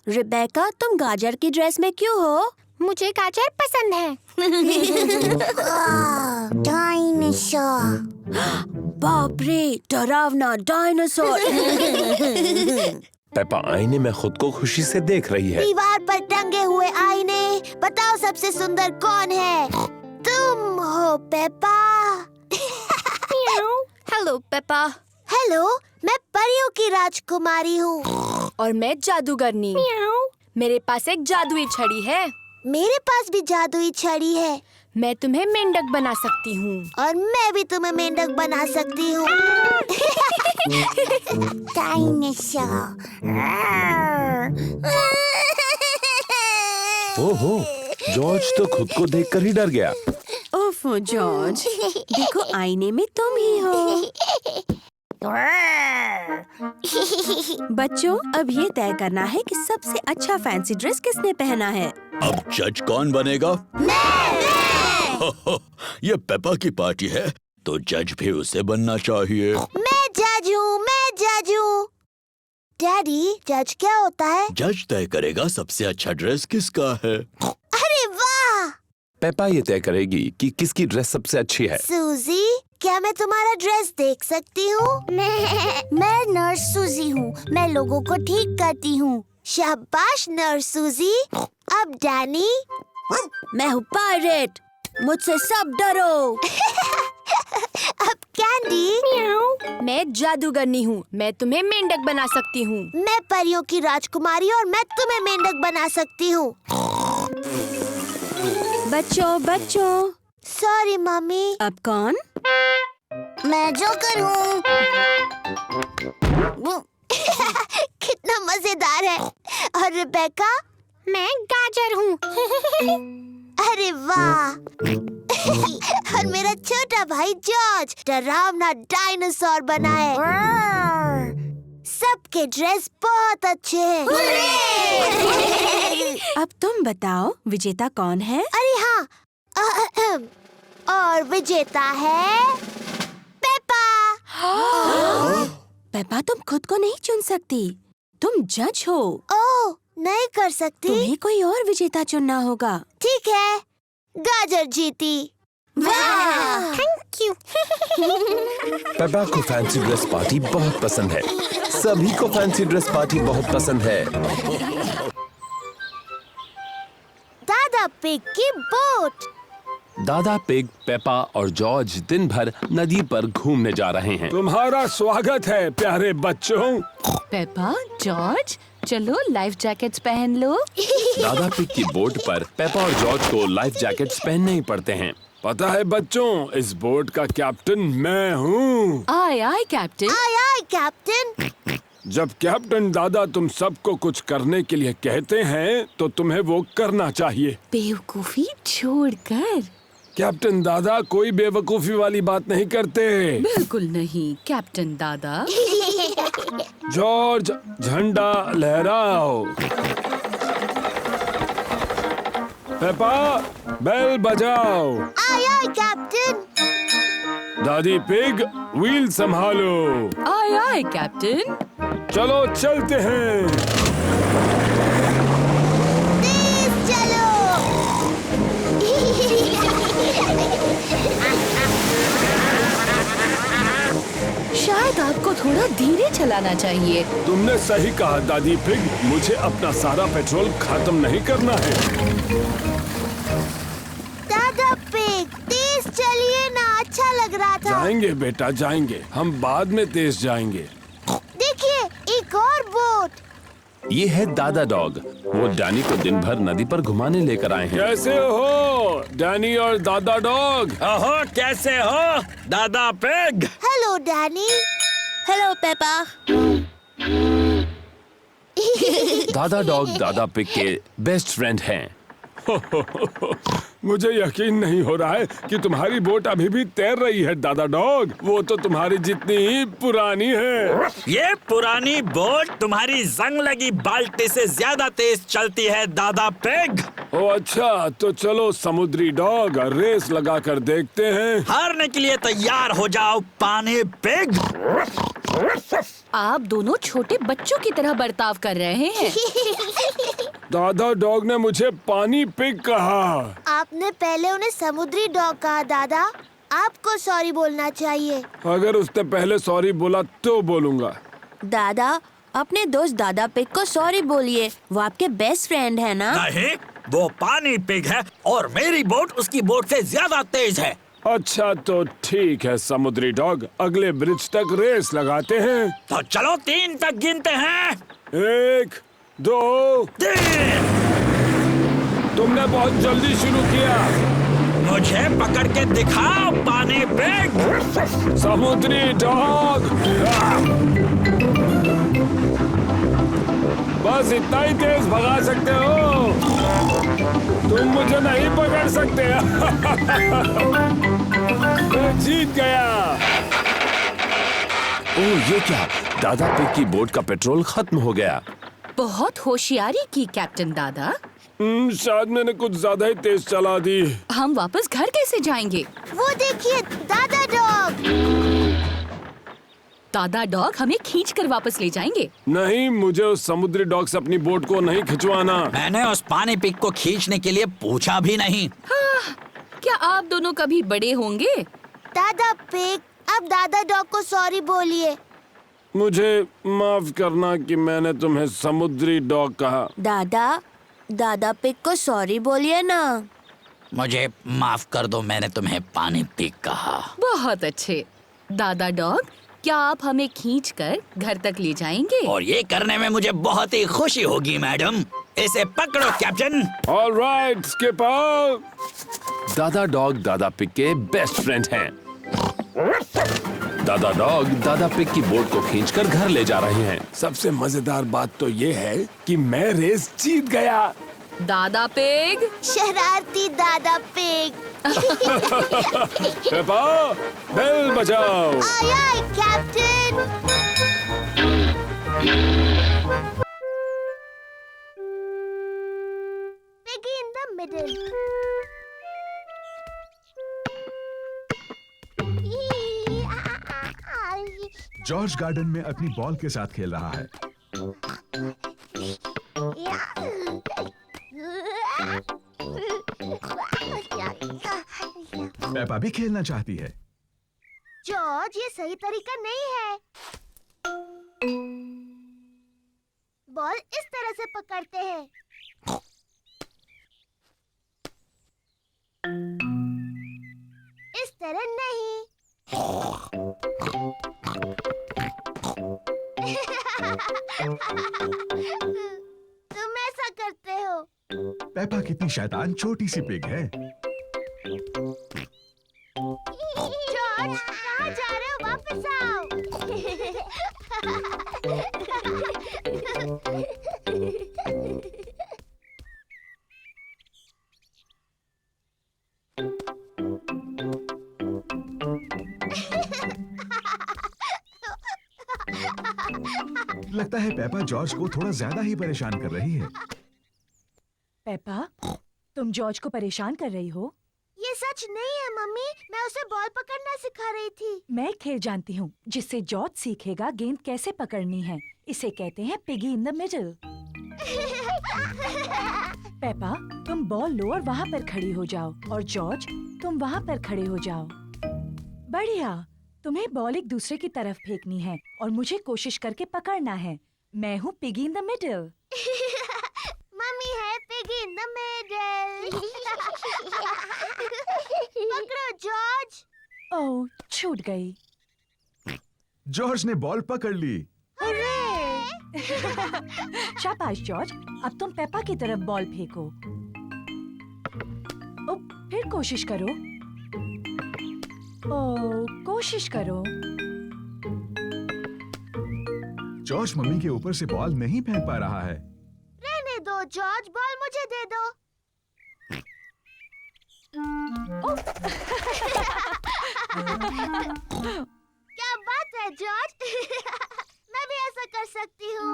रिबेका, तुम गाजर की ड्रेस में क्यों हो? मुझे गाजर पसंद है। डायनासोर। बाप रे, डरावना डायनासोर। पेपा आईने में खुद को खुशी से देख रही है। दीवार पर टंगे हुए आईने, बताओ सबसे सुंदर कौन है? तुम हो पेपा। Hello Peppa. हेलो, मैं परियों की राजकुमारी हूँ। और मैं जादूगरनी। मेरे पास एक जादुई छड़ी है। मेरे पास भी जादुई छड़ी है। मैं तुम्हें मेंढक बना सकती हूँ। और मैं भी तुम्हें मेंढक बना सकती हूँ। डायनासोर। ओहो, जॉर्ज तो खुद को देखकर ही डर गया। ओफो जॉर्ज, देखो आईने में तुम ही हो। बच्चों, अब ये तय करना है कि सबसे अच्छा फैंसी ड्रेस किसने पहना है। अब जज कौन बनेगा? ये पेपा की पार्टी है, तो जज भी उसे बनना चाहिए। मैं जज हूँ, मैं जज हूँ। डैडी, जज क्या होता है? जज तय करेगा सबसे अच्छा ड्रेस किसका है। अरे वाह! पेपा ये तय करेगी कि किसकी ड्रेस सबसे अच्छी है। सूजी, क्या मैं तुम्हारा ड्रेस देख सकती हूँ? मैं नर्स सूजी हूँ। मैं लोगों को ठीक करती हूँ। शाबाश नर्स सूजी। अब डैनी। मैं हूँ पायरेट, मुझसे सब डरो। अब कैंडी। मैं जादूगरनी हूँ, मैं तुम्हें मेंढक बना सकती हूँ। मैं परियों की राजकुमारी और मैं तुम्हें मेंढक बना सकती हूँ। बच्चों, सॉरी मम्मी। अब कौन? मैं जोकर हूँ। कितना मजेदार है। और रिबेका? मैं गाजर हूँ। अरे वाह! और मेरा छोटा भाई जॉर्ज डरावना डायनासोर बना है। सबके ड्रेस बहुत अच्छे हैं। अब तुम बताओ, विजेता कौन है? अरे हाँ, और विजेता है पेपा। पेपा, तुम खुद को नहीं चुन सकती, तुम जज हो। ओह, नहीं कर सकती। तुम्हें कोई और विजेता चुनना होगा। ठीक है, गाजर जीती। वाह! Thank you. पेपा को फैंसी ड्रेस पार्टी बहुत पसंद है। सभी को फैंसी ड्रेस पार्टी बहुत पसंद है। दादा पिग की बोट। दादा पिग, पेपा और जॉर्ज दिन भर नदी पर घूमने जा रहे हैं। तुम्हारा स्वागत है प्यारे बच्चों। पेपा, जॉर्ज, चलो लाइफ जैकेट्स पहन लो। दादा पिग की बोट पर पेपा और जॉर्ज को लाइफ जैकेट्स पहनने ही पड़ते हैं। पता है बच्चों, इस बोट का कैप्टन मैं हूँ। आय आय कैप्टन। आय आय कैप्टन। जब कैप्टन दादा तुम सबको कुछ करने के लिए कहते हैं तो तुम्हें वो करना चाहिए। बेवकूफी छोड़कर। कैप्टन दादा कोई बेवकूफी वाली बात नहीं करते। बिल्कुल नहीं कैप्टन दादा। जॉर्ज, झंडा लहराओ। पेपा, बेल बजाओ। Aye aye captain. दादी पिग, व्हील संभालो। आय आय कैप्टन। चलो चलते हैं। तेज चलो। शायद आपको थोड़ा धीरे चलाना चाहिए। तुमने सही कहा दादी पिग, मुझे अपना सारा पेट्रोल खत्म नहीं करना है। दादा पिग, तेज चलिए ना, अच्छा लग रहा था। जाएंगे बेटा जाएंगे, हम बाद में तेज जाएंगे। देखिए, एक और बोट। ये है दादा डॉग। वो डैनी को दिन भर नदी पर घुमाने लेकर आए हैं। कैसे हो डैनी और दादा डॉग? ओहो, कैसे हो दादा pig? Hello Danny. Hello Peppa. दादा डॉग दादा पिग के बेस्ट फ्रेंड हैं। मुझे यकीन नहीं हो रहा है कि तुम्हारी बोट अभी भी तैर रही है दादा डॉग। वो तो तुम्हारी जितनी ही पुरानी है। ये पुरानी बोट तुम्हारी जंग लगी बाल्टी से ज्यादा तेज चलती है दादा पिग। ओ अच्छा, तो चलो समुद्री डॉग, रेस लगा कर देखते हैं। हारने के लिए तैयार हो जाओ पानी पिग। आप दोनों छोटे बच्चों की तरह बर्ताव कर रहे हैं। दादा डॉग ने मुझे पानी पिग कहा। आपने पहले उन्हें समुद्री डॉग कहा दादा। आपको सॉरी बोलना चाहिए। अगर उसने पहले सॉरी बोला तो बोलूंगा। दादा, अपने दोस्त दादा पिग को सॉरी बोलिए। वो आपके बेस्ट फ्रेंड है ना? नहीं, वो पानी पिग है और मेरी बोट उसकी बोट से ज्यादा तेज है। अच्छा तो ठीक है समुद्री डॉग, अगले ब्रिज तक रेस लगाते हैं। तो चलो 3 तक गिनते हैं। 1, 2, 3। तुमने बहुत जल्दी शुरू किया। मुझे पकड़ के दिखाओ पानी पिग। समुद्री डॉग, बस इतना ही तेज भगा सकते हो, तुम मुझे नहीं पकड़ सकते। मैं जीत गया। ओह ये क्या, दादा पिग की बोट का पेट्रोल खत्म हो गया। बहुत होशियारी की कैप्टन दादा। शायद मैंने कुछ ज्यादा ही तेज चला दी। हम वापस घर कैसे जाएंगे? वो देखिए दादा डॉग। दादा डॉग हमें खींच कर वापस ले जाएंगे। नहीं, मुझे उस समुद्री डॉग से अपनी बोट को नहीं खिंचवाना। मैंने उस पानी पिग को खींचने के लिए पूछा भी नहीं। क्या आप दोनों कभी बड़े होंगे? दादा पिग, अब दादा डॉग को सॉरी बोलिए। मुझे माफ करना कि मैंने तुम्हें समुद्री डॉग कहा। दादा पिग को सॉरी बोलिए ना। मुझे माफ कर दो, मैंने तुम्हें पानी पिग कहा। बहुत अच्छे। दादा डॉग, क्या आप हमें खींचकर घर तक ले जाएंगे? और ये करने में मुझे बहुत ही खुशी होगी मैडम। इसे पकड़ो कैप्टन। All right skipper. दादा डॉग दादा पिग के बेस्ट फ्रेंड हैं। दादा डॉग दादा पिग की बोट को खींचकर घर ले जा रहे हैं। सबसे मजेदार बात तो ये है कि मैं रेस जीत गया। दादा पिग। शरारती दादा पिग। पेपा, बेल बजाओ। Aye aye captain. Piggy in the middle. George garden में अपनी बॉल के साथ खेल रहा है। पेपा भी खेलना चाहती है। जॉर्ज, ये सही तरीका नहीं है। बॉल इस तरह से पकड़ते हैं। तरह नहीं। तुम ऐसा करते हो। पेपा कितनी शैतान छोटी सी पिग है। जॉर्ज, कहाँ जा रहे हो? वापस आओ। लगता है पेपा जॉर्ज को थोड़ा ज्यादा ही परेशान कर रही है। पेपा, तुम जॉर्ज को परेशान कर रही हो? ये सच नहीं है मम्मी, मैं उसे बॉल पकड़ना सिखा रही थी। मैं एक खेल जानती हूँ जिससे जॉर्ज सीखेगा गेंद कैसे पकड़नी है। इसे कहते हैं piggy in the middle. Peppa, तुम बॉल लो और वहाँ पर खड़ी हो जाओ, और जॉर्ज तुम वहाँ पर खड़े हो जाओ। बढ़िया। तुम्हें बॉल एक दूसरे की तरफ फेंकनी है और मुझे कोशिश करके पकड़ना है। मैं हूँ piggy in the middle. Mummy है पिगी इन द मिडल। पकड़ो जॉर्ज। ओह, छूट गई। जॉर्ज ने बॉल पकड़ ली। शाबाश जॉर्ज, अब तुम पेपा की तरफ बॉल फेंको। ओ, फिर कोशिश करो। ओ, कोशिश करो। जॉर्ज मम्मी के ऊपर से बॉल नहीं फेंक पा रहा है। रहने दो जॉर्ज, बॉल मुझे दे दो। क्या बात है जॉर्ज। मैं भी ऐसा कर सकती हूँ।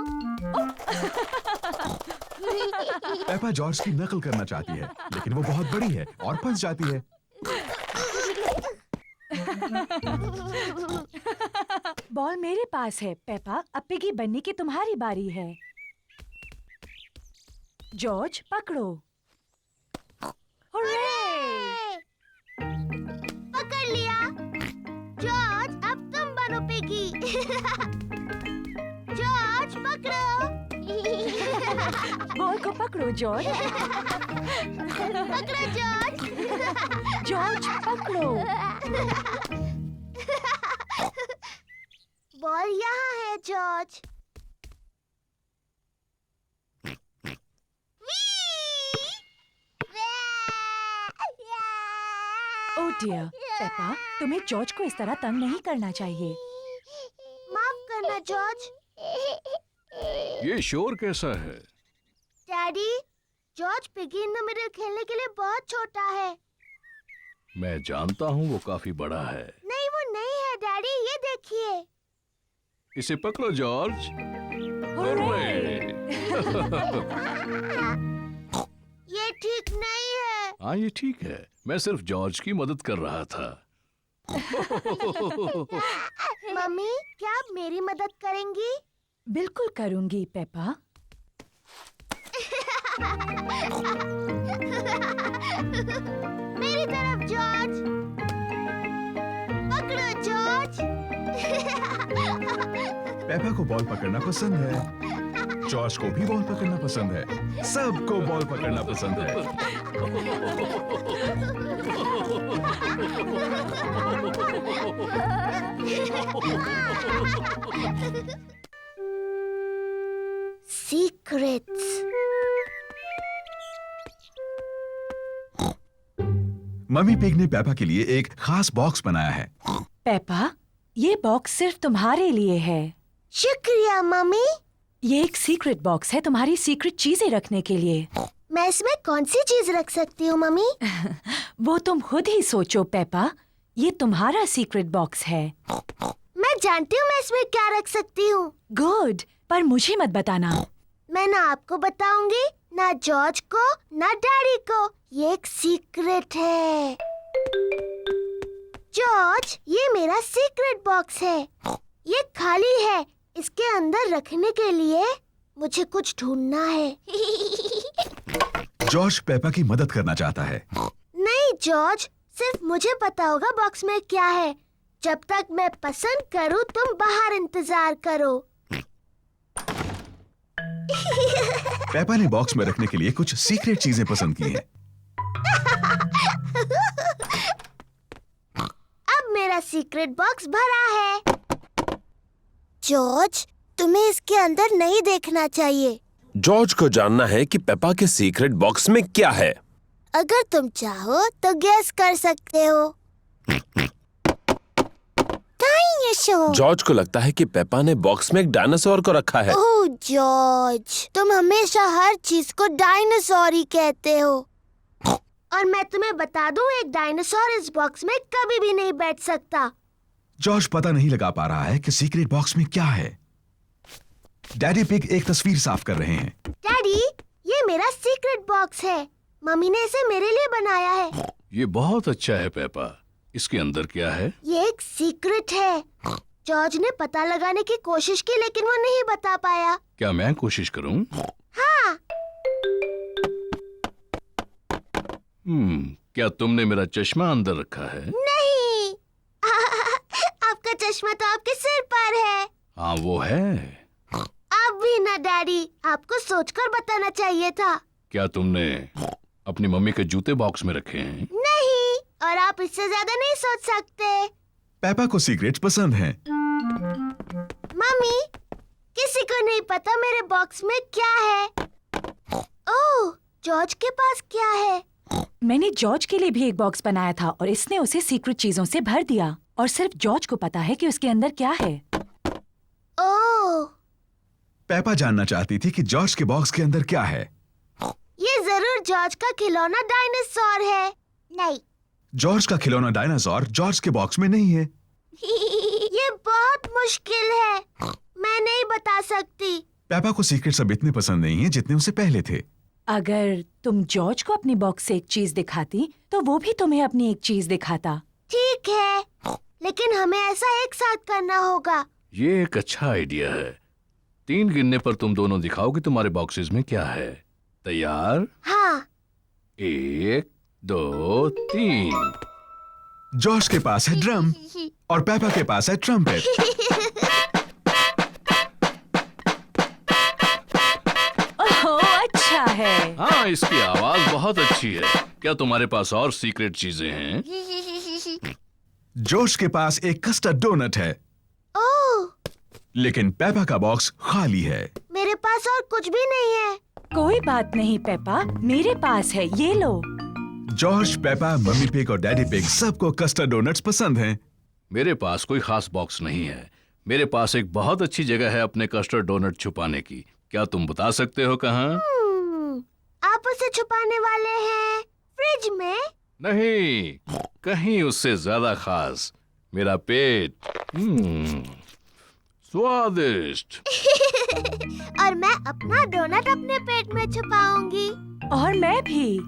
पेपा जॉर्ज की नकल करना चाहती है, लेकिन वो बहुत बड़ी है और फंस जाती है। बॉल मेरे पास है पेपा, अब पिगी बनने की तुम्हारी बारी है। जॉर्ज पकड़ो। हुर्रे! पकड़ लिया। जॉर्ज, अब तुम बनो पिगी। जॉर्ज पकड़ो। बॉल को पकड़ो जॉर्ज। पकड़ो जॉर्ज। जॉर्ज पकड़ो। बॉल यहाँ है जॉर्ज। ओह डियर, पेपा, तुम्हें जॉर्ज को इस तरह तंग नहीं करना चाहिए। माफ करना जॉर्ज। ये शोर कैसा है? Daddy, George piggy in the middle खेलने के लिए बहुत छोटा है। मैं जानता हूँ वो काफी बड़ा है। नहीं, वो नहीं है डैडी, ये देखिए। इसे पकड़ो जॉर्ज। हुर्रे! ये ठीक नहीं है। हाँ, ये ठीक है। मैं सिर्फ जॉर्ज की मदद कर रहा था। मम्मी, क्या आप मेरी मदद करेंगी? बिल्कुल करूंगी पेपा। मेरी तरफ जॉर्ज। पकड़ो जॉर्ज। पेपा को बॉल पकड़ना पसंद है। जॉर्ज को भी बॉल पकड़ना पसंद है। सबको बॉल पकड़ना पसंद है। सीक्रेट्स। मम्मी पिग ने पेपा के लिए एक खास बॉक्स बनाया है। पेपा, ये बॉक्स सिर्फ तुम्हारे लिए है। शुक्रिया मम्मी। ये एक सीक्रेट बॉक्स है तुम्हारी सीक्रेट चीजें रखने के लिए। मैं इसमें कौन सी चीज रख सकती हूँ मम्मी? वो तुम खुद ही सोचो पेपा। ये तुम्हारा सीक्रेट बॉक्स है। मैं जानती हूँ मैं इसमें क्या रख सकती हूँ। गुड, पर मुझे मत बताना। मैं ना आपको बताऊंगी, ना जॉर्ज को, ना डैडी को। ये एक सीक्रेट है। जॉर्ज, ये मेरा सीक्रेट बॉक्स है। ये खाली है। इसके अंदर रखने के लिए मुझे कुछ ढूंढना है। जॉर्ज पेपा की मदद करना चाहता है। नहीं जॉर्ज, सिर्फ मुझे पता होगा बॉक्स में क्या है। जब तक मैं पसंद करूं, तुम बाहर इंतजार करो। पेपा ने बॉक्स में रखने के लिए कुछ सीक्रेट चीजें पसंद की हैं। सीक्रेट बॉक्स भरा है। जॉर्ज, तुम्हें इसके अंदर नहीं देखना चाहिए। जॉर्ज को जानना है कि पेपा के सीक्रेट बॉक्स में क्या है। अगर तुम चाहो तो गेस कर सकते हो। डायनासोर। जॉर्ज को लगता है कि पेपा ने बॉक्स में एक डायनासोर को रखा है। ओह जॉर्ज, तुम हमेशा हर चीज को डायनासोर ही कहते हो। और मैं तुम्हें बता दूं, एक डायनासोर इस बॉक्स में कभी भी नहीं बैठ सकता। जॉर्ज पता नहीं लगा पा रहा है कि सीक्रेट बॉक्स में क्या है। डैडी पिग एक तस्वीर साफ कर रहे हैं। डैडी, ये मेरा सीक्रेट बॉक्स है। मम्मी ने इसे मेरे लिए बनाया है। ये बहुत अच्छा है पेपा। इसके अंदर क्या है? ये एक सीक्रेट है। जॉर्ज ने पता लगाने की कोशिश की लेकिन वो नहीं बता पाया। क्या मैं कोशिश करूं? हाँ। क्या तुमने मेरा चश्मा अंदर रखा है? नहीं। आपका चश्मा तो आपके सिर पर है। हाँ वो है। अब भी ना डैडी, आपको सोचकर बताना चाहिए था। क्या तुमने अपनी मम्मी के जूते बॉक्स में रखे हैं? नहीं, और आप इससे ज्यादा नहीं सोच सकते। पेपा को सीक्रेट्स पसंद हैं। मम्मी, किसी को नहीं पता मेरे बॉक्स में क्या है। ओह, जॉर्ज के पास क्या है? मैंने जॉर्ज के लिए भी एक बॉक्स बनाया था और इसने उसे सीक्रेट चीजों से भर दिया और सिर्फ जॉर्ज को पता है कि उसके अंदर क्या है। ओह, पेपा जानना चाहती थी कि जॉर्ज के बॉक्स के अंदर क्या है। ये जरूर जॉर्ज का खिलौना डायनासोर है। नहीं। जॉर्ज का खिलौना डायनासोर जॉर्ज के बॉक्स में नहीं है। ये बहुत मुश्किल है, मैं नहीं बता सकती। पेपा को सीक्रेट्स अब इतने पसंद नहीं है जितने उसे पहले थे। अगर तुम जॉर्ज को अपनी बॉक्स से एक चीज दिखाती तो वो भी तुम्हें अपनी एक चीज दिखाता। ठीक है, लेकिन हमें ऐसा एक साथ करना होगा। ये एक अच्छा आइडिया है। 3 गिनने पर तुम दोनों दिखाओ कि तुम्हारे बॉक्सेस में क्या है। तैयार? हाँ। 1 2 3। जॉर्ज के पास है ड्रम और पेपा के पास है ट्रम्पेट। ओह, अच्छा है। हाँ, इसकी आवाज बहुत अच्छी है। क्या तुम्हारे पास और सीक्रेट चीजें हैं? जॉर्ज के पास एक कस्टर्ड डोनट है, ओह, लेकिन पेपा का बॉक्स खाली है। मेरे पास और कुछ भी नहीं है। कोई बात नहीं पेपा, मेरे पास है, ये लो। जॉर्ज, पेपा, मम्मी पिग और डैडी पिग सबको कस्टर्ड डोनट्स पसंद हैं। मेरे पास कोई खास बॉक्स नहीं है। मेरे पास एक बहुत अच्छी जगह है अपने कस्टर्ड डोनट छुपाने की। क्या तुम बता सकते हो कहाँ? आप उसे छुपाने वाले हैं फ्रिज में? नहीं, कहीं उससे ज्यादा खास। मेरा पेट। स्वादिष्ट। और मैं अपना डोनट अपने पेट में छुपाऊंगी। और मैं भी।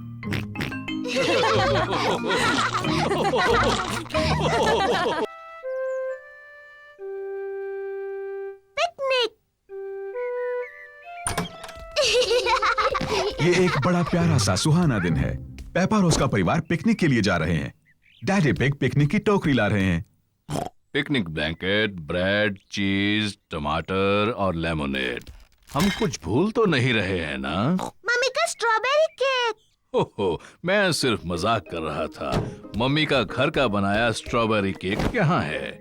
पिकनिक। ये एक बड़ा प्यारा सा सुहाना दिन है। पेपा और उसका परिवार पिकनिक के लिए जा रहे हैं। डैडी पिग पिकनिक की टोकरी ला रहे हैं। पिकनिक ब्लैंकेट, ब्रेड, चीज, टमाटर और लेमोनेड। हम कुछ भूल तो नहीं रहे हैं ना? मम्मी का स्ट्रॉबेरी केक। ओहो, मैं सिर्फ मजाक कर रहा था। मम्मी का घर का बनाया स्ट्रॉबेरी केक यहाँ है।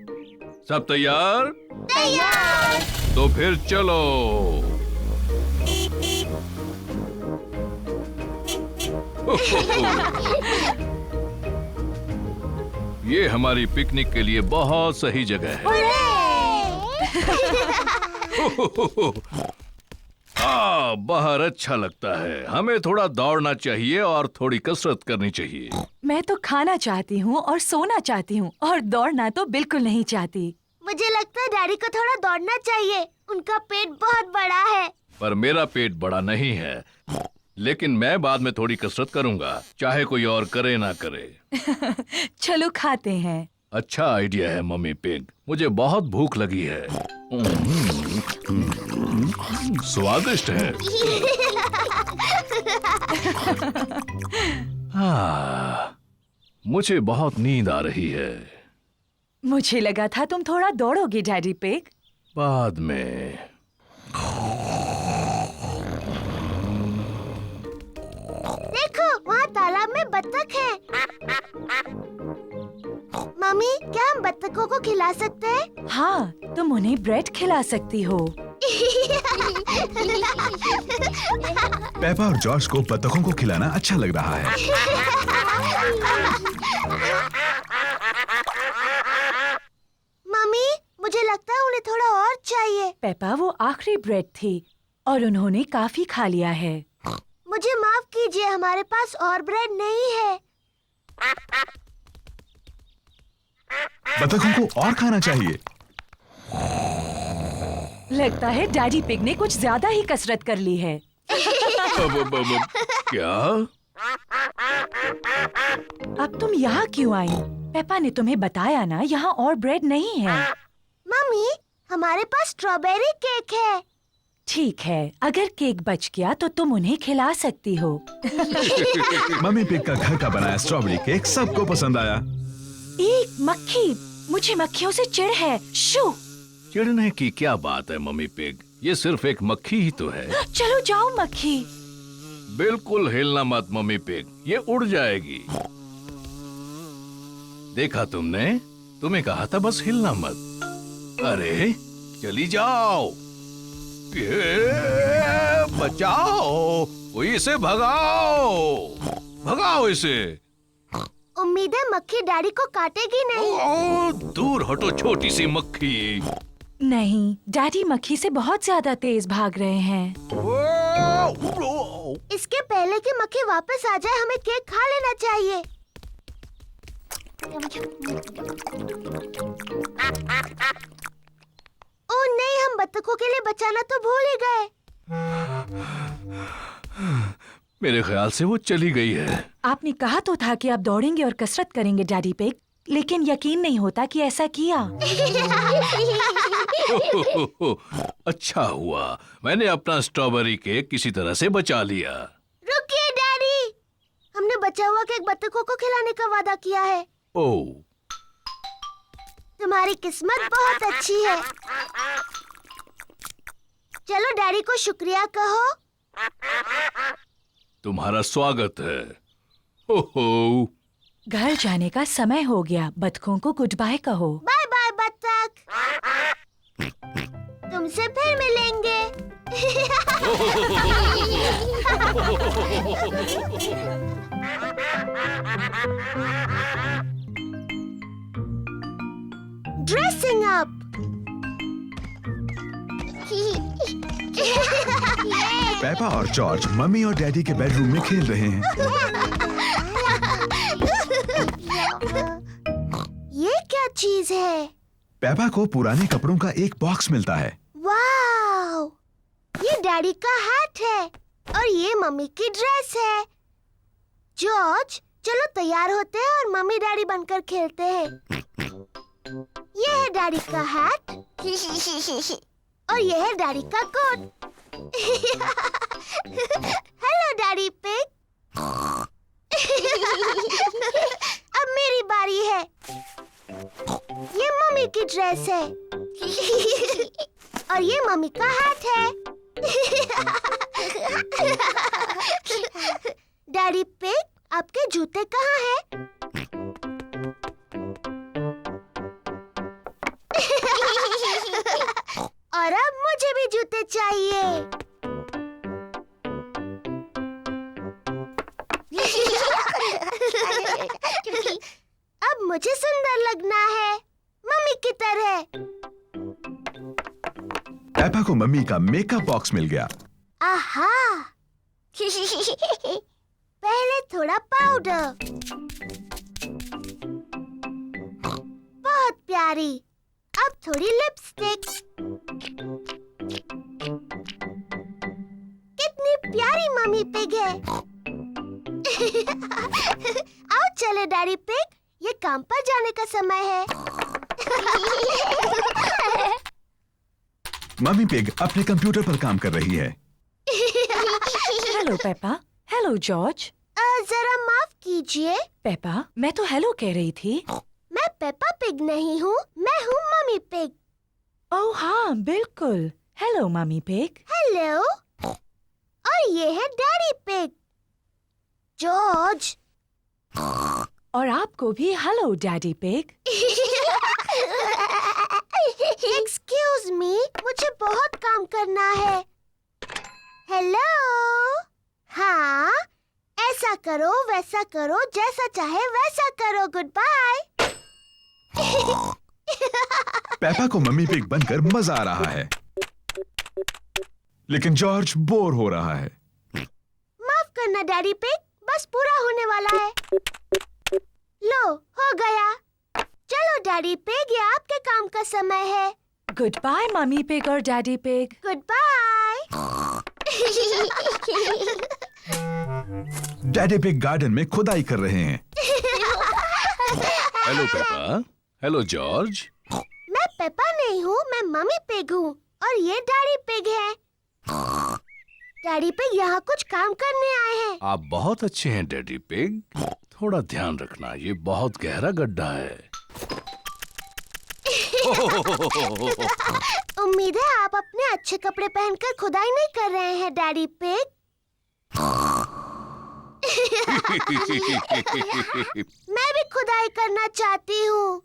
सब तैयार? तैयार। तो फिर चलो। ये हमारी पिकनिक के लिए बहुत सही जगह है। बाहर अच्छा लगता है। हमें थोड़ा दौड़ना चाहिए और थोड़ी कसरत करनी चाहिए। मैं तो खाना चाहती हूँ और सोना चाहती हूँ और दौड़ना तो बिल्कुल नहीं चाहती। मुझे लगता है डैडी को थोड़ा दौड़ना चाहिए। उनका पेट बहुत बड़ा है। पर मेरा पेट बड़ा नहीं है। लेकिन मैं बाद में थोड़ी कसरत करूंगा, चाहे कोई और करे ना करे। चलो खाते हैं। अच्छा आइडिया है मम्मी पिग। मुझे बहुत भूख लगी है। स्वादिष्ट है। मुझे बहुत नींद आ रही है। मुझे लगा था तुम थोड़ा दौड़ोगे डैडी पिग। बाद में। देखो, वहाँ तालाब में बत्तख है। मम्मी, क्या हम बत्तख खिला सकते हैं? हाँ, तुम उन्हें ब्रेड खिला सकती हो। पेपा और जॉर्ज को बतखों को खिलाना अच्छा लग रहा है। मम्मी, मुझे लगता है उन्हें थोड़ा और चाहिए। पेपा, वो आखिरी ब्रेड थी और उन्होंने काफी खा लिया है। मुझे माफ कीजिए, हमारे पास और ब्रेड नहीं है। बतखों को और खाना चाहिए। लगता है डैडी पिग ने कुछ ज्यादा ही कसरत कर ली है। क्या? अब तुम यहाँ क्यों आई? पेपा ने तुम्हें बताया ना, यहाँ और ब्रेड नहीं है। मम्मी, हमारे पास स्ट्रॉबेरी केक है। ठीक है, अगर केक बच गया तो तुम उन्हें खिला सकती हो। मम्मी पिग का घर का बनाया स्ट्रॉबेरी केक सबको पसंद आया। एक मक्खी, मुझे मक्खियों से चिढ़ है। शू! चिढ़ने की क्या बात है मम्मी पिग, ये सिर्फ एक मक्खी ही तो है। चलो जाओ मक्खी। बिल्कुल हिलना मत मम्मी पिग, ये उड़ जाएगी। देखा तुमने? तुम्हें कहा था बस हिलना मत। अरे चली जाओ, ये बचाओ, इसे भगाओ, भगाओ इसे। उम्मीद है मक्खी डैडी को काटेगी नहीं। ओ, दूर हटो छोटी सी मक्खी। नहीं, डैडी मक्खी से बहुत ज्यादा तेज भाग रहे हैं। इसके पहले कि मक्खी वापस आ जाए, हमें केक खा लेना चाहिए। ओह नहीं, हम बत्तखों के लिए बचाना तो भूल ही गए। मेरे ख्याल से वो चली गई है। आपने कहा तो था कि आप दौड़ेंगे और कसरत करेंगे डैडी पिग, लेकिन यकीन नहीं होता कि ऐसा किया। अच्छा हुआ मैंने अपना स्ट्रॉबेरी केक किसी तरह से बचा लिया। रुकिए डैडी, हमने बचा हुआ केक बत्तखों को खिलाने का वादा किया है। ओह, तुम्हारी किस्मत बहुत अच्छी है। चलो डैडी को शुक्रिया कहो। तुम्हारा स्वागत है। ओहो, घर जाने का समय हो गया, बतखों को गुड बाय कहो। बाय बाय बत्तख, तुमसे फिर मिलेंगे। Dressing up. पेपा और जॉर्ज मम्मी और डैडी के बेडरूम में खेल रहे हैं। ये क्या चीज है? पेपा को पुराने कपड़ों का एक बॉक्स मिलता है। वाव! ये डैडी का हैट है और ये मम्मी की ड्रेस है। जॉर्ज, चलो तैयार होते हैं और मम्मी डैडी बनकर खेलते हैं। ये है डैडी का हैट और ये है डैडी का कोट। Hello daddy pig. अब मेरी बारी है। ये मम्मी की ड्रेस है और ये मम्मी का हैट है। डैडी पिग, आपके जूते कहाँ हैं? और अब मुझे भी जूते चाहिए। अब मुझे सुंदर लगना है, मम्मी की तरह। पेपा को मम्मी का मेकअप बॉक्स मिल गया। आहा! पहले थोड़ा पाउडर। बहुत प्यारी। अब थोड़ी लिपस्टिक। कितनी प्यारी मम्मी पिग है। आओ चले डैडी पिग, ये काम पर जाने का समय है। मम्मी पिग अपने कंप्यूटर पर काम कर रही है। Hello Peppa. Hello George. जरा माफ कीजिए। पेपा, मैं तो हेलो कह रही थी। मैं पेपा पिग नहीं हूँ, मैं हूँ मम्मी पिग। ओह हाँ, बिल्कुल। Hello mummy pig. हेलो। और ये है डैडी पिग। जॉर्ज, और आपको भी hello daddy pig. Excuse me, मुझे बहुत काम करना है। हेलो। हाँ, ऐसा करो वैसा करो, जैसा चाहे वैसा करो, गुड बाय। पेपा को मम्मी पिग बनकर मजा आ रहा है, लेकिन जॉर्ज बोर हो रहा है। माफ करना डैडी पिग, बस पूरा होने वाला है। लो, हो गया। चलो डैडी पिग, ये आपके काम का समय है। गुड बाय मम्मी पिग और Daddy pig. Good bye. Daddy Pig garden में खुदाई कर रहे हैं। Hello Peppa. Hello George. मैं पेपा नहीं हूँ, मैं मम्मी पिग हूँ और ये डैडी पिग है। डैडी पिग यहाँ कुछ काम करने आए हैं। आप बहुत अच्छे हैं डैडी पिग। थोड़ा ध्यान रखना, ये बहुत गहरा गड्ढा है। उम्मीद है आप अपने अच्छे कपड़े पहनकर खुदाई नहीं कर रहे हैं डैडी पिग। मैं भी खुदाई करना चाहती हूँ।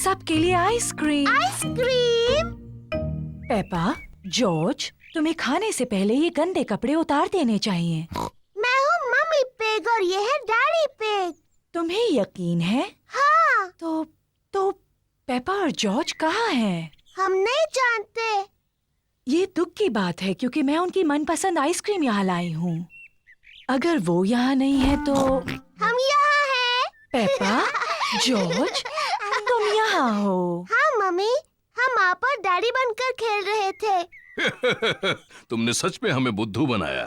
सबके लिए आइसक्रीम। आइसक्रीम। पेपा, जॉर्ज, तुम्हें खाने से पहले ये गंदे कपड़े उतार देने चाहिए। मैं हूँ मम्मी पिग और ये है डैडी पिग। तुम्हें यकीन है? हाँ। तो पेपा और जॉर्ज कहाँ हैं? हम नहीं जानते। ये दुख की बात है क्योंकि मैं उनकी मनपसंद आइसक्रीम यहाँ लाई हूँ। अगर वो यहाँ नहीं है तो हम यहाँ हैं। पेपा, जॉर्ज, तुम यहाँ हो। हाँ मम्मी, हम आप और डैडी बनकर खेल रहे थे। तुमने सच में हमें बुद्धू बनाया।